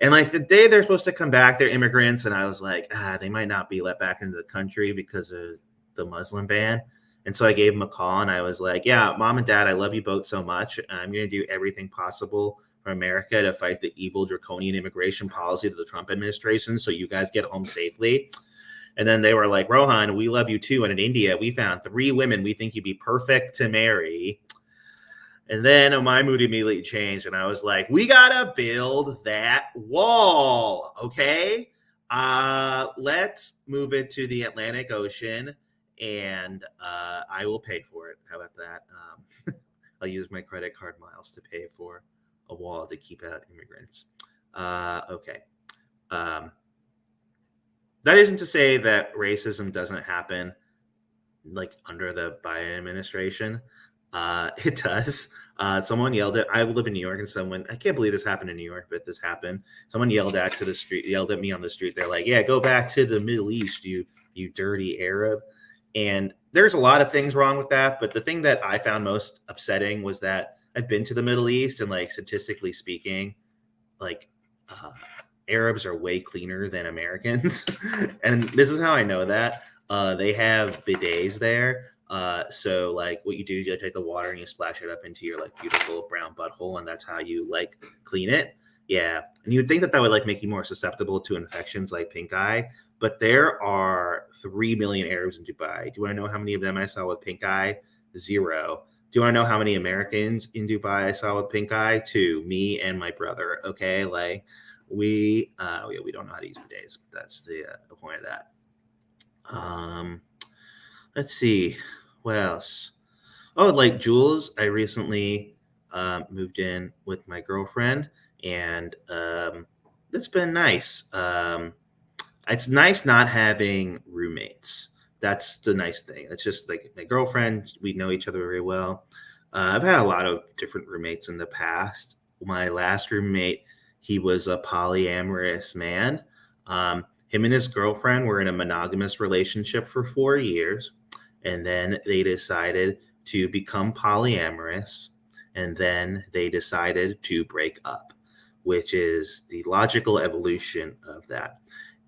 And like the day they're supposed to come back, they're immigrants. And I was like, they might not be let back into the country because of the Muslim ban. And so I gave them a call and I was like, yeah, Mom and Dad, I love you both so much. I'm going to do everything possible for America to fight the evil draconian immigration policy of the Trump administration so you guys get home safely. And then they were like, Rohan, we love you too. And in India, we found 3 women we think you'd be perfect to marry. And then my mood immediately changed. And I was like, we got to build that wall. Okay. Let's move it to the Atlantic Ocean and I will pay for it. How about that? I'll use my credit card miles to pay for a wall to keep out immigrants. Okay. That isn't to say that racism doesn't happen like under the Biden administration. It does. Someone yelled at, I live in New York, and someone, I can't believe this happened in New York, but this happened. Someone yelled at me on the street. They're like, yeah, go back to the Middle East, you dirty Arab. And there's a lot of things wrong with that. But the thing that I found most upsetting was that I've been to the Middle East, and like statistically speaking, like Arabs are way cleaner than Americans. And this is how I know that. They have bidets there. So like what you do is you take the water and you splash it up into your like beautiful brown butthole, and that's how you like clean it. Yeah. And you'd think that would like make you more susceptible to infections like pink eye, but there are 3 million Arabs in Dubai. Do you want to know how many of them I saw with pink eye? 0. Do you want to know how many Americans in Dubai I saw with pink eye? 2, me and my brother. Okay. Like we don't know how to use bidets. That's the point of that. Let's see. What else? Oh, like Jules, I recently moved in with my girlfriend, and it's been nice. It's nice not having roommates. That's the nice thing. It's just like my girlfriend, we know each other very well. I've had a lot of different roommates in the past. My last roommate, he was a polyamorous man. Him and his girlfriend were in a monogamous relationship for 4 years. And then they decided to become polyamorous. And then they decided to break up, which is the logical evolution of that.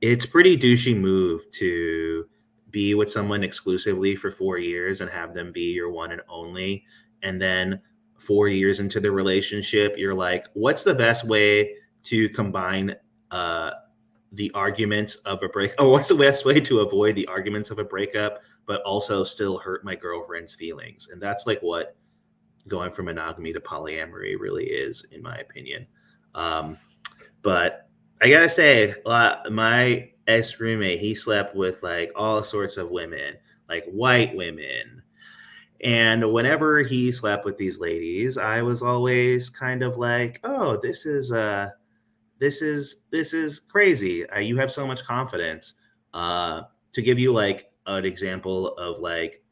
It's pretty douchey move to be with someone exclusively for 4 years and have them be your one and only. And then 4 years into the relationship, you're like, what's the best way to combine the arguments of a break? Or what's the best way to avoid the arguments of a breakup, but also still hurt my girlfriend's feelings? And that's like what going from monogamy to polyamory really is, in my opinion. But I gotta say, my ex-roommate, he slept with like all sorts of women, like white women. And whenever he slept with these ladies, I was always kind of like, oh, this is crazy. You have so much confidence. To give you like an example of like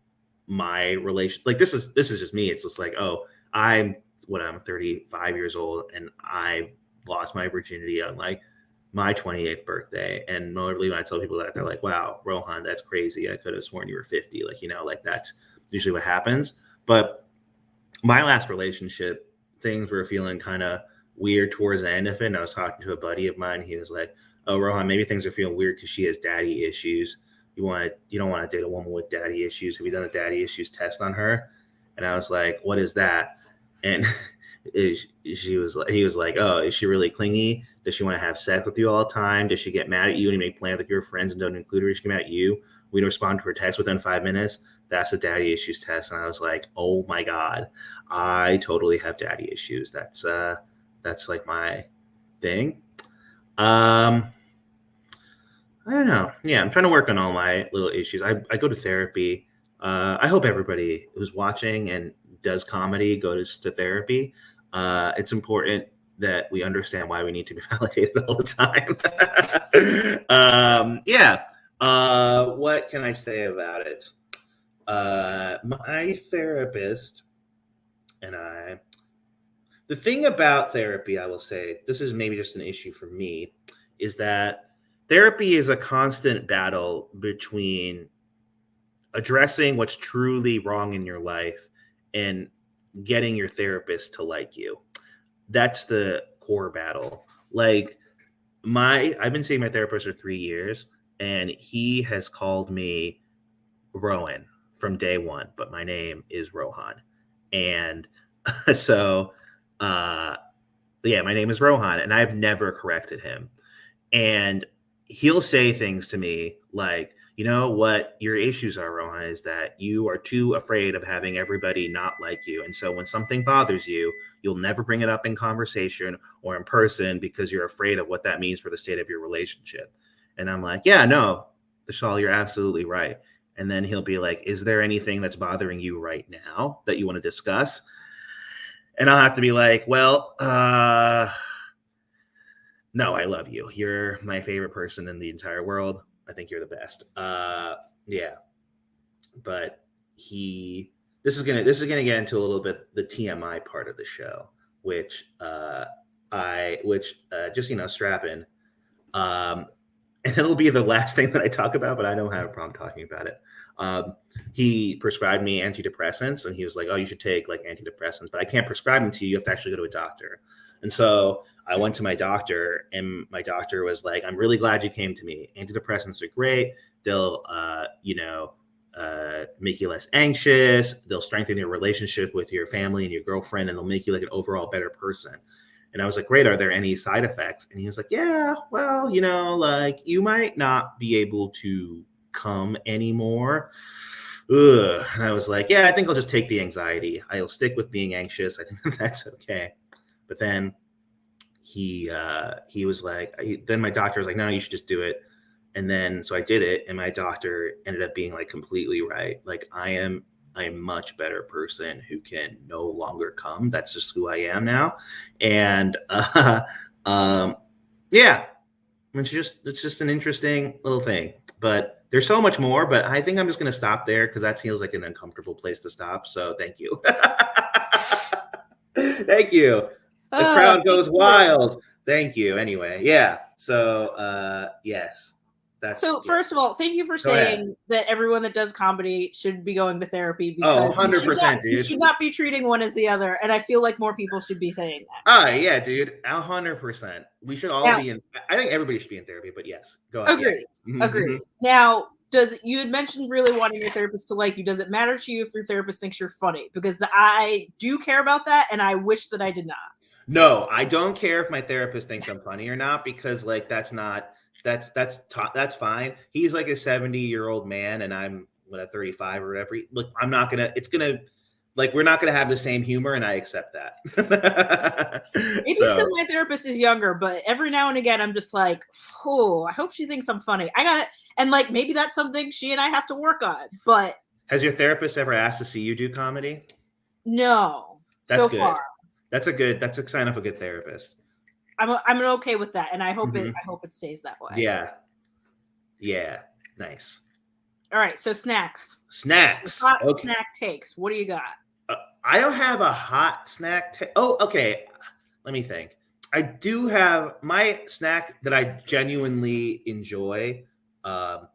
my relation, like this is just me. It's just like, oh, I'm 35 years old and I lost my virginity on like my 28th birthday. And normally when I tell people that, they're like, wow, Rohan, that's crazy. I could have sworn you were 50. Like, like that's usually what happens. But my last relationship, things were feeling kind of weird towards the end of it. And I was talking to a buddy of mine. He was like, oh, Rohan, maybe things are feeling weird because she has daddy issues. You don't want to date a woman with daddy issues. Have you done a daddy issues test on her? And I was like, what is that? And he was like, oh, is she really clingy? Does she want to have sex with you all the time? Does she get mad at you and you make plans with your friends and don't include her? Does she get mad at you? We don't respond to her text within 5 minutes. That's the daddy issues test. And I was like, oh my God, I totally have daddy issues. That's like my thing. I don't know. Yeah, I'm trying to work on all my little issues. I go to therapy. I hope everybody who's watching and does comedy goes to therapy. It's important that we understand why we need to be validated all the time. Yeah. What can I say about it? My therapist and I, the thing about therapy, I will say, this is maybe just an issue for me, is that therapy is a constant battle between addressing what's truly wrong in your life and getting your therapist to like you. that's the core battle. Like I've been seeing my therapist for 3 years, and he has called me Rowan from day one, but my name is Rohan. And so, yeah, my name is Rohan, and I've never corrected him. And he'll say things to me like, you know what your issues are, Rohan, is that you are too afraid of having everybody not like you. And so when something bothers you, you'll never bring it up in conversation or in person because you're afraid of what that means for the state of your relationship. And I'm like, yeah, no, Vishal, you're absolutely right. And then he'll be like, is there anything that's bothering you right now that you want to discuss? And I'll have to be like, well, no, I love you. You're my favorite person in the entire world. I think you're the best. Yeah. But this is gonna get into a little bit the TMI part of the show, which just, strap in. And it'll be the last thing that I talk about, but I don't have a problem talking about it. He prescribed me antidepressants, and he was like, oh, you should take like antidepressants, but I can't prescribe them to you. You have to actually go to a doctor. And so I went to my doctor, and my doctor was like, I'm really glad you came to me. Antidepressants are great. They'll, make you less anxious. They'll strengthen your relationship with your family and your girlfriend, and they'll make you like an overall better person. And I was like, great, are there any side effects? And he was like, yeah, well, like you might not be able to come anymore. Ugh. And I was like, yeah, I think I'll just take the anxiety. I'll stick with being anxious. I think that's okay. But then he was like, then my doctor was like, no, you should just do it. And then, so I did it, and my doctor ended up being like completely right. Like I'm a much better person who can no longer come. That's just who I am now. And yeah, it's just an interesting little thing. But there's so much more, but I think I'm just going to stop there because that feels like an uncomfortable place to stop. So thank you. Thank you. The crowd goes wild. Thank you. Anyway, yeah. So yes. First of all, thank you for saying that everyone that does comedy should be going to therapy, because 100%, dude. You should not be treating one as the other, and I feel like more people should be saying that. Yeah, dude, 100%. We should all be in. I think everybody should be in therapy, but yes, go ahead. Agreed. Yeah. Agreed. Now, you had mentioned really wanting your therapist to like you. Does it matter to you if your therapist thinks you're funny? Because I do care about that, and I wish that I did not. No, I don't care if my therapist thinks I'm funny or not, because like that's fine. He's like a 70-year-old man, and I'm a 35 or whatever. Look, we're not gonna have the same humor, and I accept that. Maybe it's because my therapist is younger, but every now and again I'm just like, oh, I hope she thinks I'm funny. I got it. And like maybe that's something she and I have to work on. But has your therapist ever asked to see you do comedy? No. That's so good. Far. That's a sign of a good therapist. I'm okay with that, and I hope it stays that way. Yeah, nice. All right, so snacks. Hot snack takes. What do you got? I don't have a hot snack. Okay. Let me think. I do have my snack that I genuinely enjoy. Are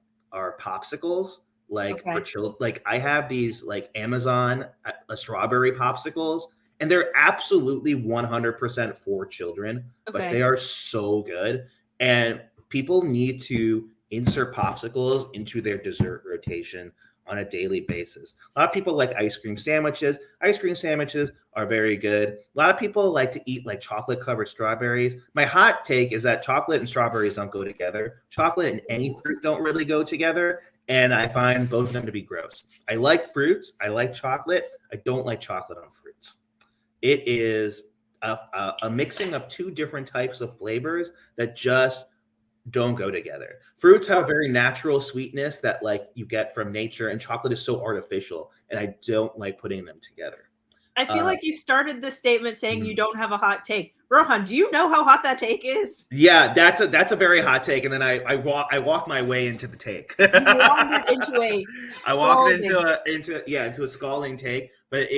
popsicles. For children. Like I have these like Amazon strawberry popsicles. And they're absolutely 100% for children, but they are so good. And people need to insert popsicles into their dessert rotation on a daily basis. A lot of people like ice cream sandwiches. Ice cream sandwiches are very good. A lot of people like to eat like chocolate covered strawberries. My hot take is that chocolate and strawberries don't go together. Chocolate and any fruit don't really go together. And I find both of them to be gross. I like fruits. I like chocolate. I don't like chocolate on fruits. It is a mixing of two different types of flavors that just don't go together. Fruits have a very natural sweetness that like you get from nature, and chocolate is so artificial, and I don't like putting them together. I feel like you started this statement saying you don't have a hot take. Rohan, do you know how hot that take is? Yeah, that's a very hot take, and then I walk my way into the take. You wandered into I walked into a scalding take, but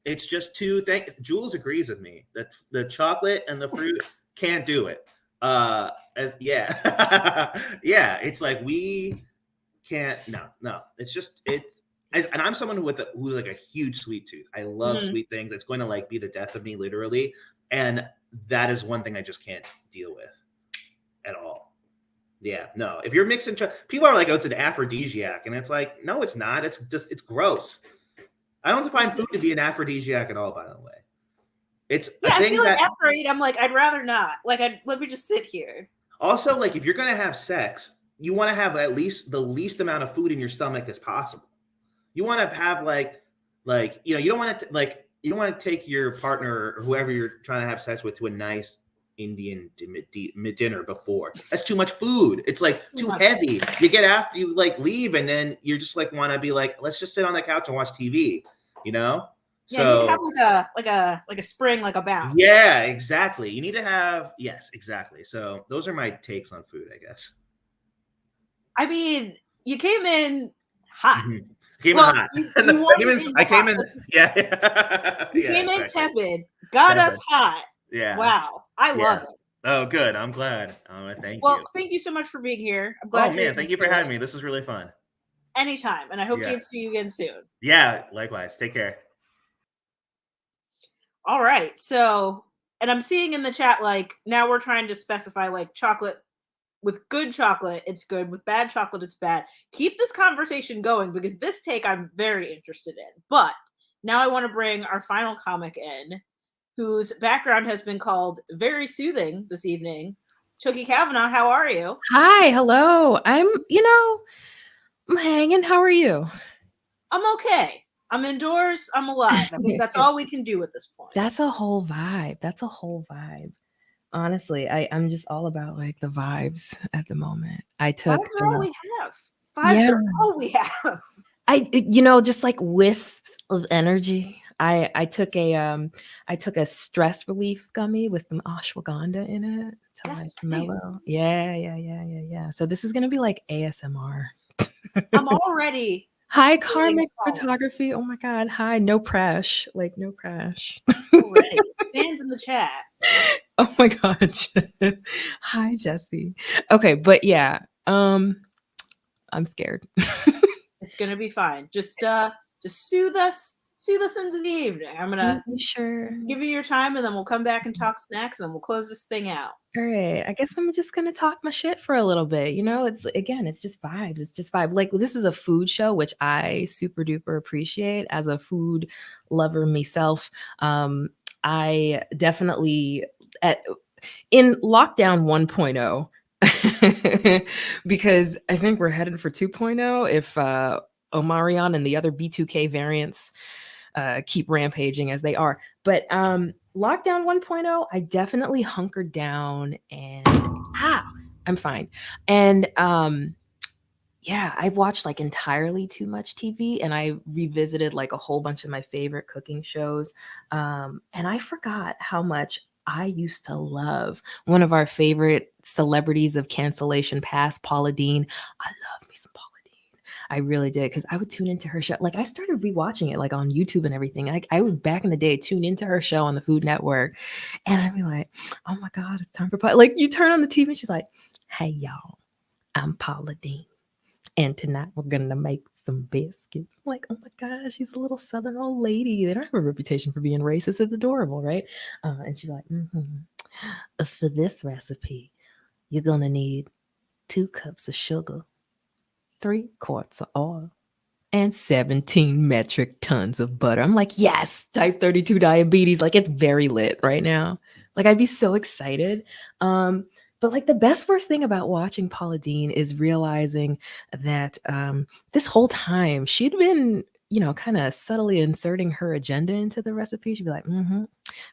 it's just two things. Jules agrees with me that the chocolate and the fruit can't do it. It's like we can't. No. And I'm someone who's like a huge sweet tooth. I love sweet things. It's going to like be the death of me, literally. And that is one thing I just can't deal with at all. Yeah, no. If you're mixing, people are like, "Oh, it's an aphrodisiac," and it's like, no, it's not. It's gross. I don't find food to be an aphrodisiac at all. By the way, it's a I thing feel like that after I eat, I'm like, I'd rather not. Like, let me just sit here. also, like, if you're gonna have sex, you want to have at least the least amount of food in your stomach as possible. You want to have like you don't want to you don't want to take your partner or whoever you're trying to have sex with to a nice Indian dinner before. That's too much food. It's like too heavy. You get after you like leave, and then you're just like want to be like, let's just sit on the couch and watch TV. You know? Yeah, you need to have like a spring, like a bounce. Yeah, exactly. You need to have exactly. So those are my takes on food, I guess. I mean, you came in hot. Mm-hmm. Came in tepid, got us hot. Yeah. Wow. I love it. Oh, good. I'm glad. Thank you. Well, thank you so much for being here. I'm glad. Oh man, thank you for having me. This was really fun. Anytime, and I hope to see you again soon. Yeah, likewise. Take care. All right. So, and I'm seeing in the chat, like, now we're trying to specify, like, chocolate. With good chocolate, it's good. With bad chocolate, it's bad. Keep this conversation going, because this take I'm very interested in. But now I want to bring our final comic in, whose background has been called very soothing this evening. Tooky Kavanagh, how are you? Hi, hello. I'm hanging. How are you? I'm okay. I'm indoors. I'm alive. I think that's all we can do at this point. That's a whole vibe. Honestly, I'm just all about like the vibes at the moment. I took vibes are all we have. Vibes are all we have. Just like wisps of energy. I took a stress relief gummy with some ashwagandha in it to like mellow. Yeah. So this is gonna be like ASMR. I'm already. Hi, karmic photography. Oh my god. Hi, no crash. Like no crash. Already. Fans in the chat. Oh my god. Hi, Jesse. Okay, but yeah. I'm scared. It's gonna be fine. Just soothe us into the evening. I'm gonna give you your time, and then we'll come back and talk snacks, and then we'll close this thing out. All right. I guess I'm just gonna talk my shit for a little bit. It's just vibes. It's just vibe. Like, this is a food show, which I super duper appreciate as a food lover myself. I definitely in lockdown 1.0, because I think we're headed for 2.0 if Omarion and the other B2K variants keep rampaging as they are. But lockdown 1.0, I definitely hunkered down and I'm fine. And I've watched like entirely too much TV, and I revisited like a whole bunch of my favorite cooking shows. And I forgot how much I used to love one of our favorite celebrities of cancellation past, Paula Deen. I love me some Paula. I really did, because I would tune into her show. Like, I started rewatching it like on YouTube and everything. Like, I would back in the day tune into her show on the Food Network, and I'd be like, "Oh my god, it's time for Paula." Like, you turn on the TV, and she's like, "Hey y'all, I'm Paula Deen, and tonight we're gonna make some biscuits." I'm like, oh my gosh, she's a little Southern old lady. They don't have a reputation for being racist. It's adorable, right? And she's like, "For this recipe, you're gonna need 2 cups of sugar, 3 quarts of oil, and 17 metric tons of butter." I'm like, yes, type 32 diabetes. Like, it's very lit right now. Like, I'd be so excited. But like, the best worst thing about watching Paula Deen is realizing that this whole time she'd been, kind of subtly inserting her agenda into the recipe. She'd be like,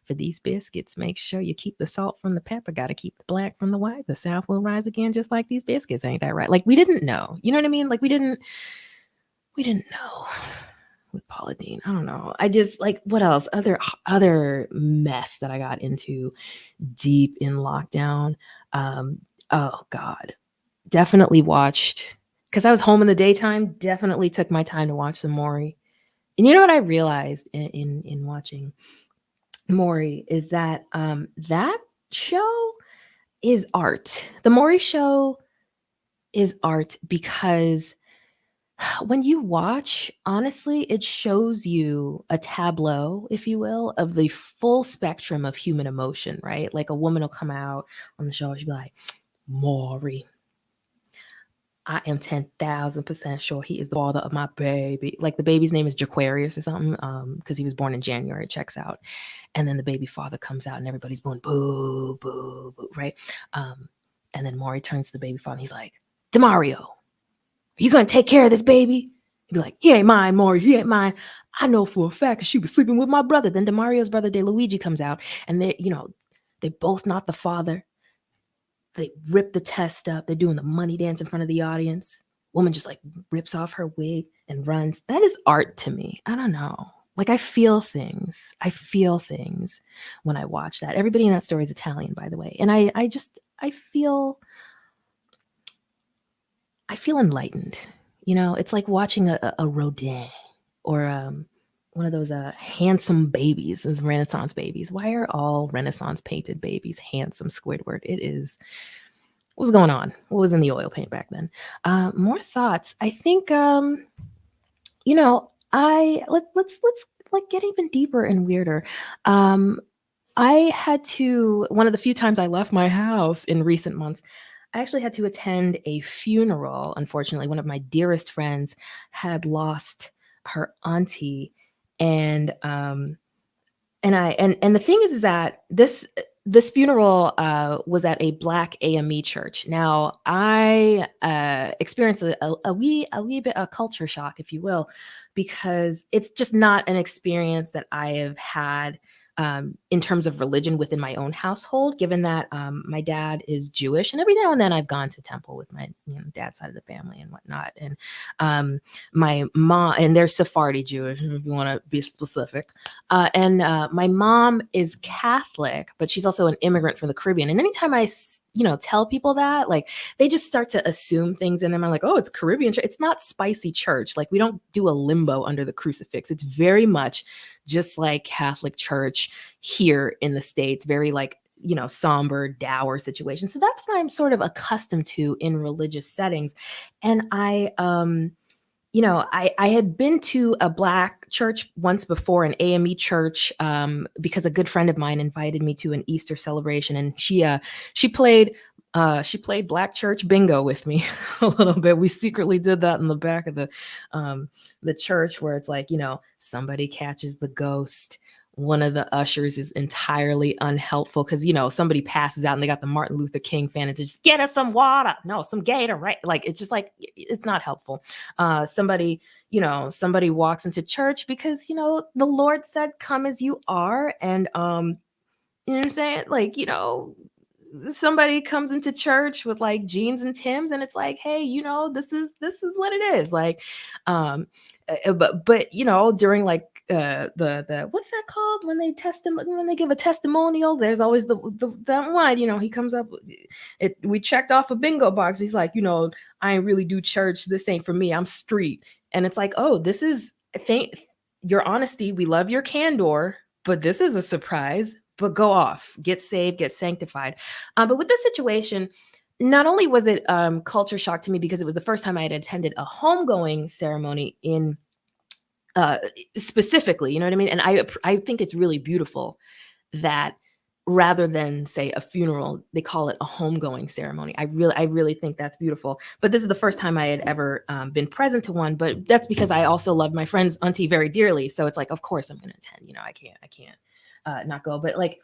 "For these biscuits, make sure you keep the salt from the pepper. Got to keep the black from the white. The South will rise again, just like these biscuits. Ain't that right?" Like, we didn't know. You know what I mean? Like, we didn't know with Paula Deen. I don't know. I just like, what else? Other mess that I got into deep in lockdown. Oh God, definitely watched, because I was home in the daytime. Definitely took my time to watch some Maury. And you know what I realized in watching Maury is that that show is art. The Maury show is art, because When you watch, honestly, it shows you a tableau, if you will, of the full spectrum of human emotion, right? Like a woman will come out on the show, she'll be like, Maury, I am 10,000% sure he is the father of my baby. Like the baby's name is Jaquarius or something, because he was born in January, checks out. And then the baby father comes out and everybody's going boo, boo, boo, right? And then Maury turns to the baby father and he's like, Demario, are you going to take care of this baby? He'd be like, he ain't mine, Maury, he ain't mine. I know for a fact because she was sleeping with my brother. Then Demario's brother, DeLuigi, comes out and they both not the father. They rip the test up. They're doing the money dance in front of the audience. Woman just like rips off her wig and runs. That is art to me. I don't know. Like I feel things. I feel things when I watch that. Everybody in that story is Italian, by the way. And I feel enlightened. It's like watching a Rodin or one of those handsome babies, those Renaissance babies. Why are all Renaissance painted babies handsome, Squidward? It is. What was going on? What was in the oil paint back then? More thoughts. I think let's like get even deeper and weirder. I had to, one of the few times I left my house in recent months, I actually had to attend a funeral. Unfortunately, one of my dearest friends had lost her auntie, and the thing is that this funeral was at a Black AME church. Now, I experienced a wee bit of culture shock, if you will, because it's just not an experience that I have had in terms of religion within my own household, given that my dad is Jewish, and every now and then I've gone to temple with my dad's side of the family and whatnot. And my mom, and they're Sephardi Jewish, if you want to be specific. And my mom is Catholic, but she's also an immigrant from the Caribbean. And anytime I tell people that, like, they just start to assume things in them. I'm like, oh, it's Caribbean church. It's not spicy church. Like, we don't do a limbo under the crucifix. It's very much just like Catholic church here in the States, very like, somber, dour situation. So that's what I'm sort of accustomed to in religious settings. And I had been to a Black church once before, an AME church, because a good friend of mine invited me to an Easter celebration, and she played Black church bingo with me a little bit. We secretly did that in the back of the church, where it's like, somebody catches the ghost. One of the ushers is entirely unhelpful because, somebody passes out and they got the Martin Luther King fan and to just get us some water. No, some Gator, right? Like, it's just like, it's not helpful. Somebody walks into church because, the Lord said, come as you are. And, you know what I'm saying? Like, somebody comes into church with like jeans and Timbs and it's like, hey, this is what it is. Like, but during like the what's that called when they give a testimonial, there's always that one, he comes up, we checked off a bingo box. He's like, I ain't really do church. This ain't for me. I'm street. And it's like, oh, this is your honesty. We love your candor, but this is a surprise. But go off, get saved, get sanctified. But with this situation, not only was it culture shock to me because it was the first time I had attended a homegoing ceremony in specifically, you know what I mean? And I think it's really beautiful that rather than say a funeral, they call it a homegoing ceremony. I really think that's beautiful. But this is the first time I had ever been present to one. But that's because I also love my friend's auntie very dearly. So it's like, of course I'm going to attend. I can't not go. But like,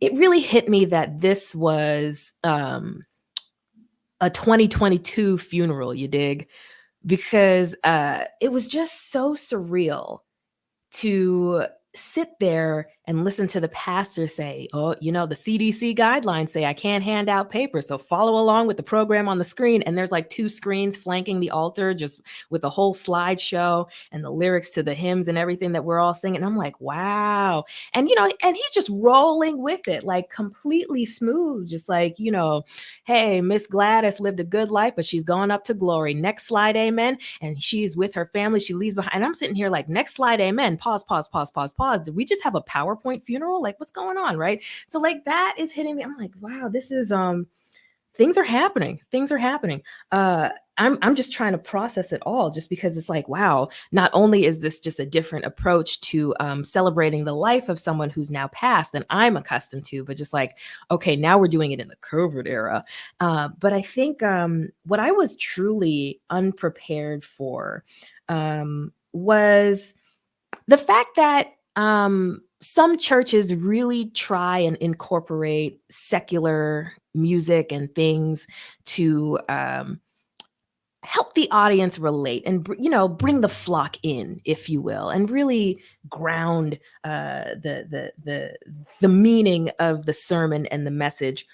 it really hit me that this was a 2022 funeral, you dig? Because it was just so surreal to sit there and listen to the pastor say, oh, the CDC guidelines say I can't hand out paper, so follow along with the program on the screen. And there's like 2 screens flanking the altar just with the whole slideshow and the lyrics to the hymns and everything that we're all singing. And I'm like, wow. And, and he's just rolling with it, like completely smooth, just like, hey, Miss Gladys lived a good life, but she's gone up to glory. Next slide, amen. And she's with her family. She leaves behind. And I'm sitting here like, next slide, amen. Pause. Did we just have a PowerPoint funeral? Like, what's going on? Right. So like that is hitting me. I'm like, wow, this is, things are happening. I'm just trying to process it all, just because it's like, wow, not only is this just a different approach to celebrating the life of someone who's now passed than I'm accustomed to, but just like, okay, now we're doing it in the COVID era. But I think what I was truly unprepared for was the fact that some churches really try and incorporate secular music and things to help the audience relate and bring the flock in, if you will, and really ground the meaning of the sermon and the message.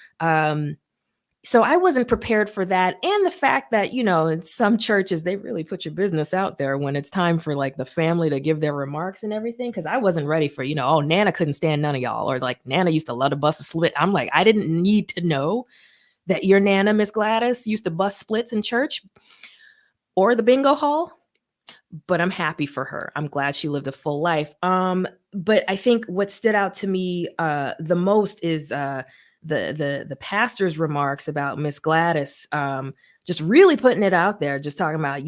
So I wasn't prepared for that. And the fact that, in some churches, they really put your business out there when it's time for like the family to give their remarks and everything. Cause I wasn't ready for, oh, Nana couldn't stand none of y'all. Or like Nana used to love to bust a split. I'm like, I didn't need to know that your Nana, Miss Gladys, used to bust splits in church or the bingo hall. But I'm happy for her. I'm glad she lived a full life. But I think what stood out to me the most is the pastor's remarks about Miss Gladys, just really putting it out there, just talking about,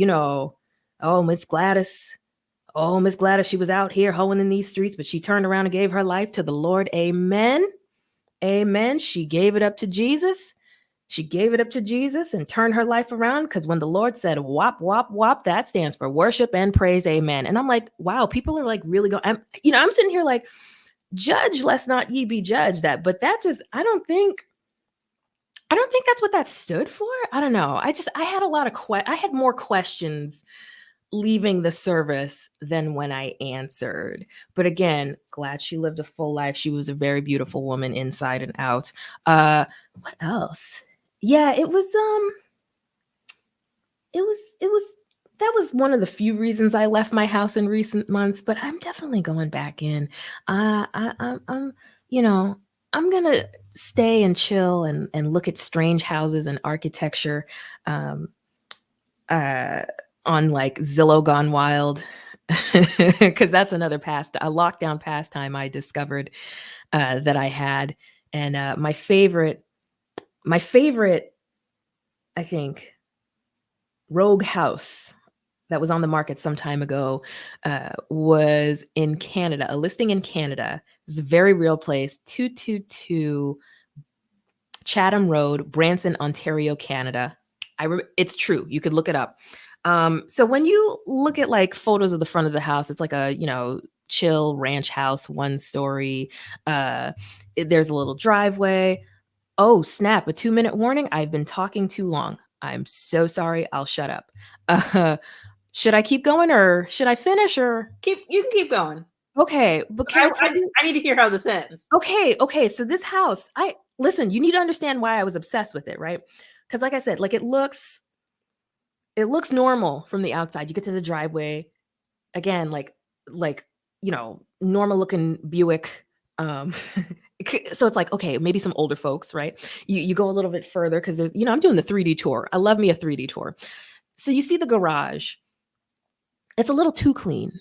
oh, Miss Gladys, she was out here hoeing in these streets, but she turned around and gave her life to the Lord. Amen. Amen. She gave it up to Jesus. She gave it up to Jesus and turned her life around, because when the Lord said wop, wop, wop, that stands for worship and praise. Amen. And I'm like, wow, people are like really going, I'm sitting here like, judge lest not ye be judged. That, but that just, I don't think that's what that stood for. I don't know. I had a lot of I had more questions leaving the service than when I answered. But again, glad she lived a full life. She was a very beautiful woman inside and out. What else? Yeah, it was that was one of the few reasons I left my house in recent months, but I'm definitely going back in. I'm gonna stay and chill and look at strange houses and architecture on like Zillow Gone Wild, because that's another a lockdown pastime I discovered that I had. And my favorite, I think, rogue house that was on the market some time ago was in Canada, a listing in Canada. It was a very real place, 222 Chatham Road, Branson, Ontario, Canada. It's true. You could look it up. So when you look at like photos of the front of the house, it's like a, chill ranch house, 1 story. There's a little driveway. Oh, snap. A 2-minute warning. I've been talking too long. I'm so sorry. I'll shut up. Should I keep going or should I finish or? You can keep going. Okay. But I need to hear how this ends. Okay. So this house, listen, you need to understand why I was obsessed with it, right? Because like I said, like it looks normal from the outside. You get to the driveway, again, like normal looking Buick. So it's like, okay, maybe some older folks, right? You go a little bit further because there's, I'm doing the 3D tour. I love me a 3D tour. So you see the garage. It's a little too clean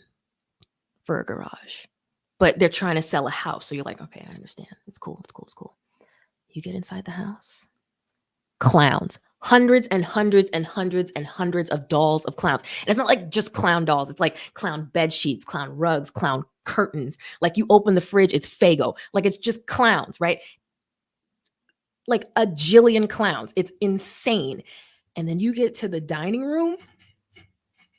for a garage, but they're trying to sell a house. So you're like, okay, I understand. It's cool. You get inside the house. Clowns. Hundreds and hundreds and hundreds and hundreds of dolls of clowns. And it's not like just clown dolls. It's like clown bed sheets, clown rugs, clown curtains. Like you open the fridge, it's Faygo. Like it's just clowns, right? Like a jillion clowns. It's insane. And then you get to the dining room,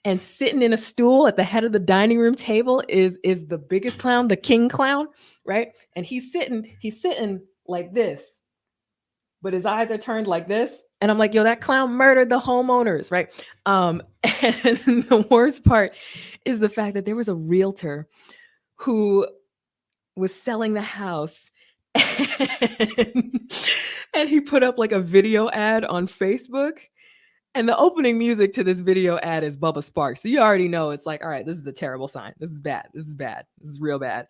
and sitting in a stool at the head of the dining room table is the biggest clown, the king clown, right? And he's sitting like this, but his eyes are turned like this. And I'm like, yo, that clown murdered the homeowners, right? And the worst part is the fact that there was a realtor who was selling the house, and he put up like a video ad on Facebook. And the opening music to this video ad is Bubba Sparks. So you already know it's like, all right, this is a terrible sign. This is bad. This is real bad.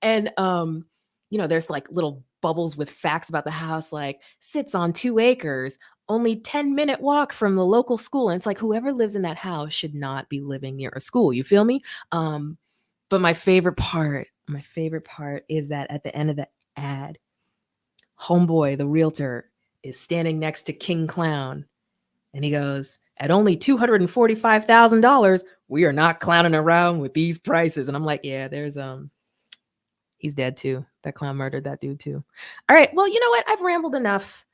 And there's like little bubbles with facts about the house, like sits on 2 acres, only 10-minute walk from the local school. And it's like, whoever lives in that house should not be living near a school. You feel me? But my favorite part is that at the end of the ad, homeboy, the realtor, is standing next to King Clown, And he goes, at only $245,000, we are not clowning around with these prices. And I'm like, yeah, there's he's dead too. That clown murdered that dude too. All right. Well, you know what? I've rambled enough.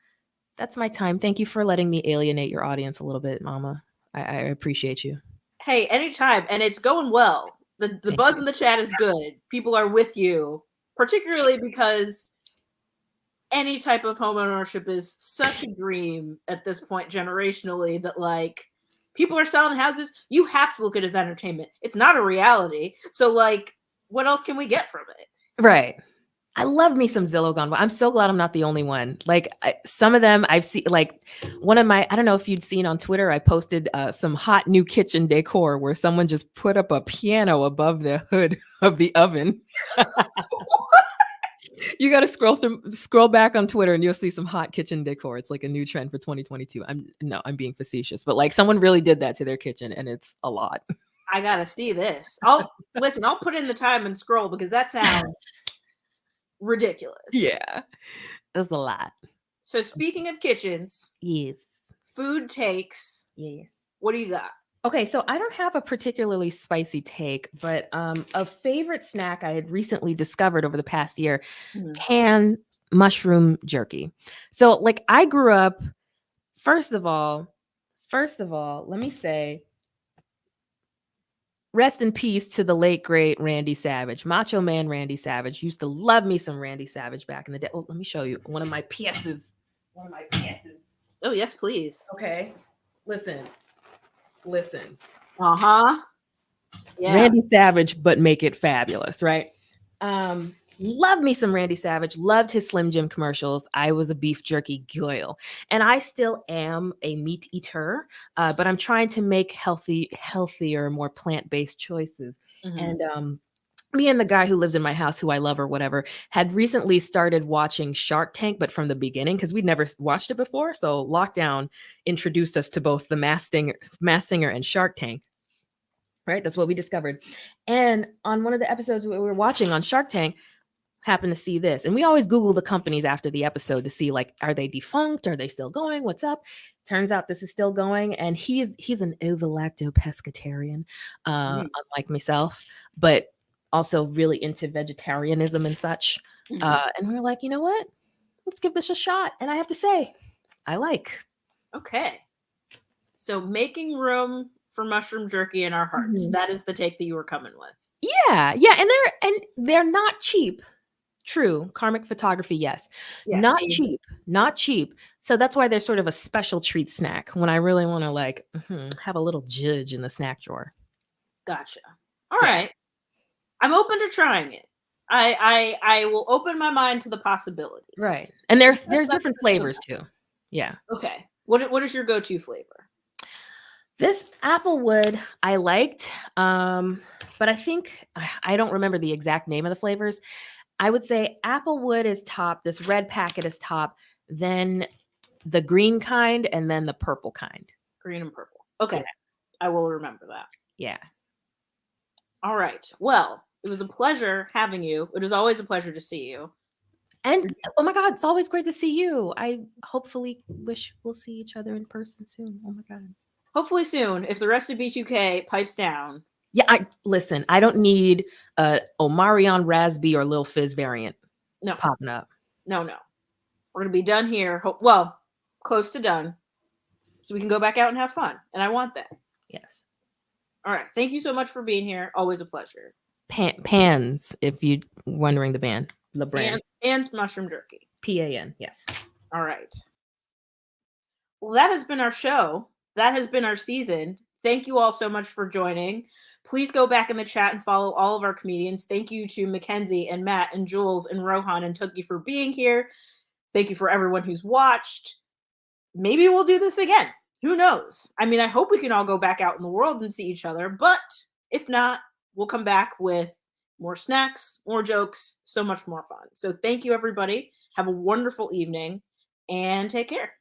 That's my time. Thank you for letting me alienate your audience a little bit, Mama. I appreciate you. Hey, anytime. And it's going well. The buzz in the chat is good. People are with you, particularly because any type of homeownership is such a dream at this point generationally that like people are selling houses. You have to look at it as entertainment. It's not a reality. So like, what else can we get from it? Right. I love me some Zillow Gone. I'm so glad I'm not the only one. Like some of them I've seen, like one of my, I don't know if you'd seen on Twitter, I posted some hot new kitchen decor where someone just put up a piano above the hood of the oven. You got to scroll back on Twitter and you'll see some hot kitchen decor. It's like a new trend for 2022. I'm being facetious, but like someone really did that to their kitchen and it's a lot. I got to see this. I'll put in the time and scroll because that sounds ridiculous. Yeah. That's a lot. So speaking of kitchens, Yes. food takes. Yes. What do you got? Okay, so I don't have a particularly spicy take, but a favorite snack I had recently discovered over the past year, canned mushroom jerky. So like I grew up, first of all, let me say, rest in peace to the late, great Randy Savage. Macho Man Randy Savage. Used to love me some Randy Savage back in the day. Oh, let me show you one of my pieces. Oh, yes, please. Okay, listen. Uh-huh. Yeah. Randy Savage, but make it fabulous, right? Love me some Randy Savage. Loved his Slim Jim commercials. I was a beef jerky girl, and I still am a meat eater. But I'm trying to make healthier, more plant-based choices. And me and the guy who lives in my house, who I love or whatever, had recently started watching Shark Tank, but from the beginning because we'd never watched it before. So lockdown introduced us to both the Masked Singer and Shark Tank. Right, that's what we discovered. And on one of the episodes we were watching on Shark Tank, happened to see this, and we always Google the companies after the episode to see like, are they defunct? Are they still going? What's up? Turns out this is still going, and he's an ovo-lacto pescatarian, unlike myself, but also really into vegetarianism and such. And we were like, you know what? Let's give this a shot. And I have to say, I like. Okay. So making room for mushroom jerky in our hearts. That is the take that you were coming with. Yeah. And they're not cheap. True. Karmic photography, yes. Not cheap. So that's why they're sort of a special treat snack when I really want to like have a little judge in the snack drawer. Gotcha. All right. I'm open to trying it. I will open my mind to the possibilities. Right. And there's different flavors too. Yeah. Okay. What is your go-to flavor? This Applewood I liked, but I think I don't remember the exact name of the flavors. I would say Applewood is top. This red packet is top. Then the green kind, and then the purple kind. Green and purple. Okay. Yeah. I will remember that. Yeah. All right. Well, it was a pleasure having you. It is always a pleasure to see you. And oh my God, it's always great to see you. I hopefully wish we'll see each other in person soon. Oh my God. Hopefully soon, if the rest of B2K pipes down. Yeah, I don't need a Omarion Rasby or Lil Fizz variant popping up. No. We're going to be done here. Well, close to done. So we can go back out and have fun. And I want that. Yes. All right. Thank you so much for being here. Always a pleasure. Pans, if you're wondering the band. The brand. And mushroom jerky. PAN, yes. All right. Well, that has been our show. That has been our season. Thank you all so much for joining. Please go back in the chat and follow all of our comedians. Thank you to Mackenzie and Matt and Jules and Rohan and Tooky for being here. Thank you for everyone who's watched. Maybe we'll do this again. Who knows? I mean, I hope we can all go back out in the world and see each other. But if not, we'll come back with more snacks, more jokes, so much more fun. So thank you, everybody. Have a wonderful evening and take care.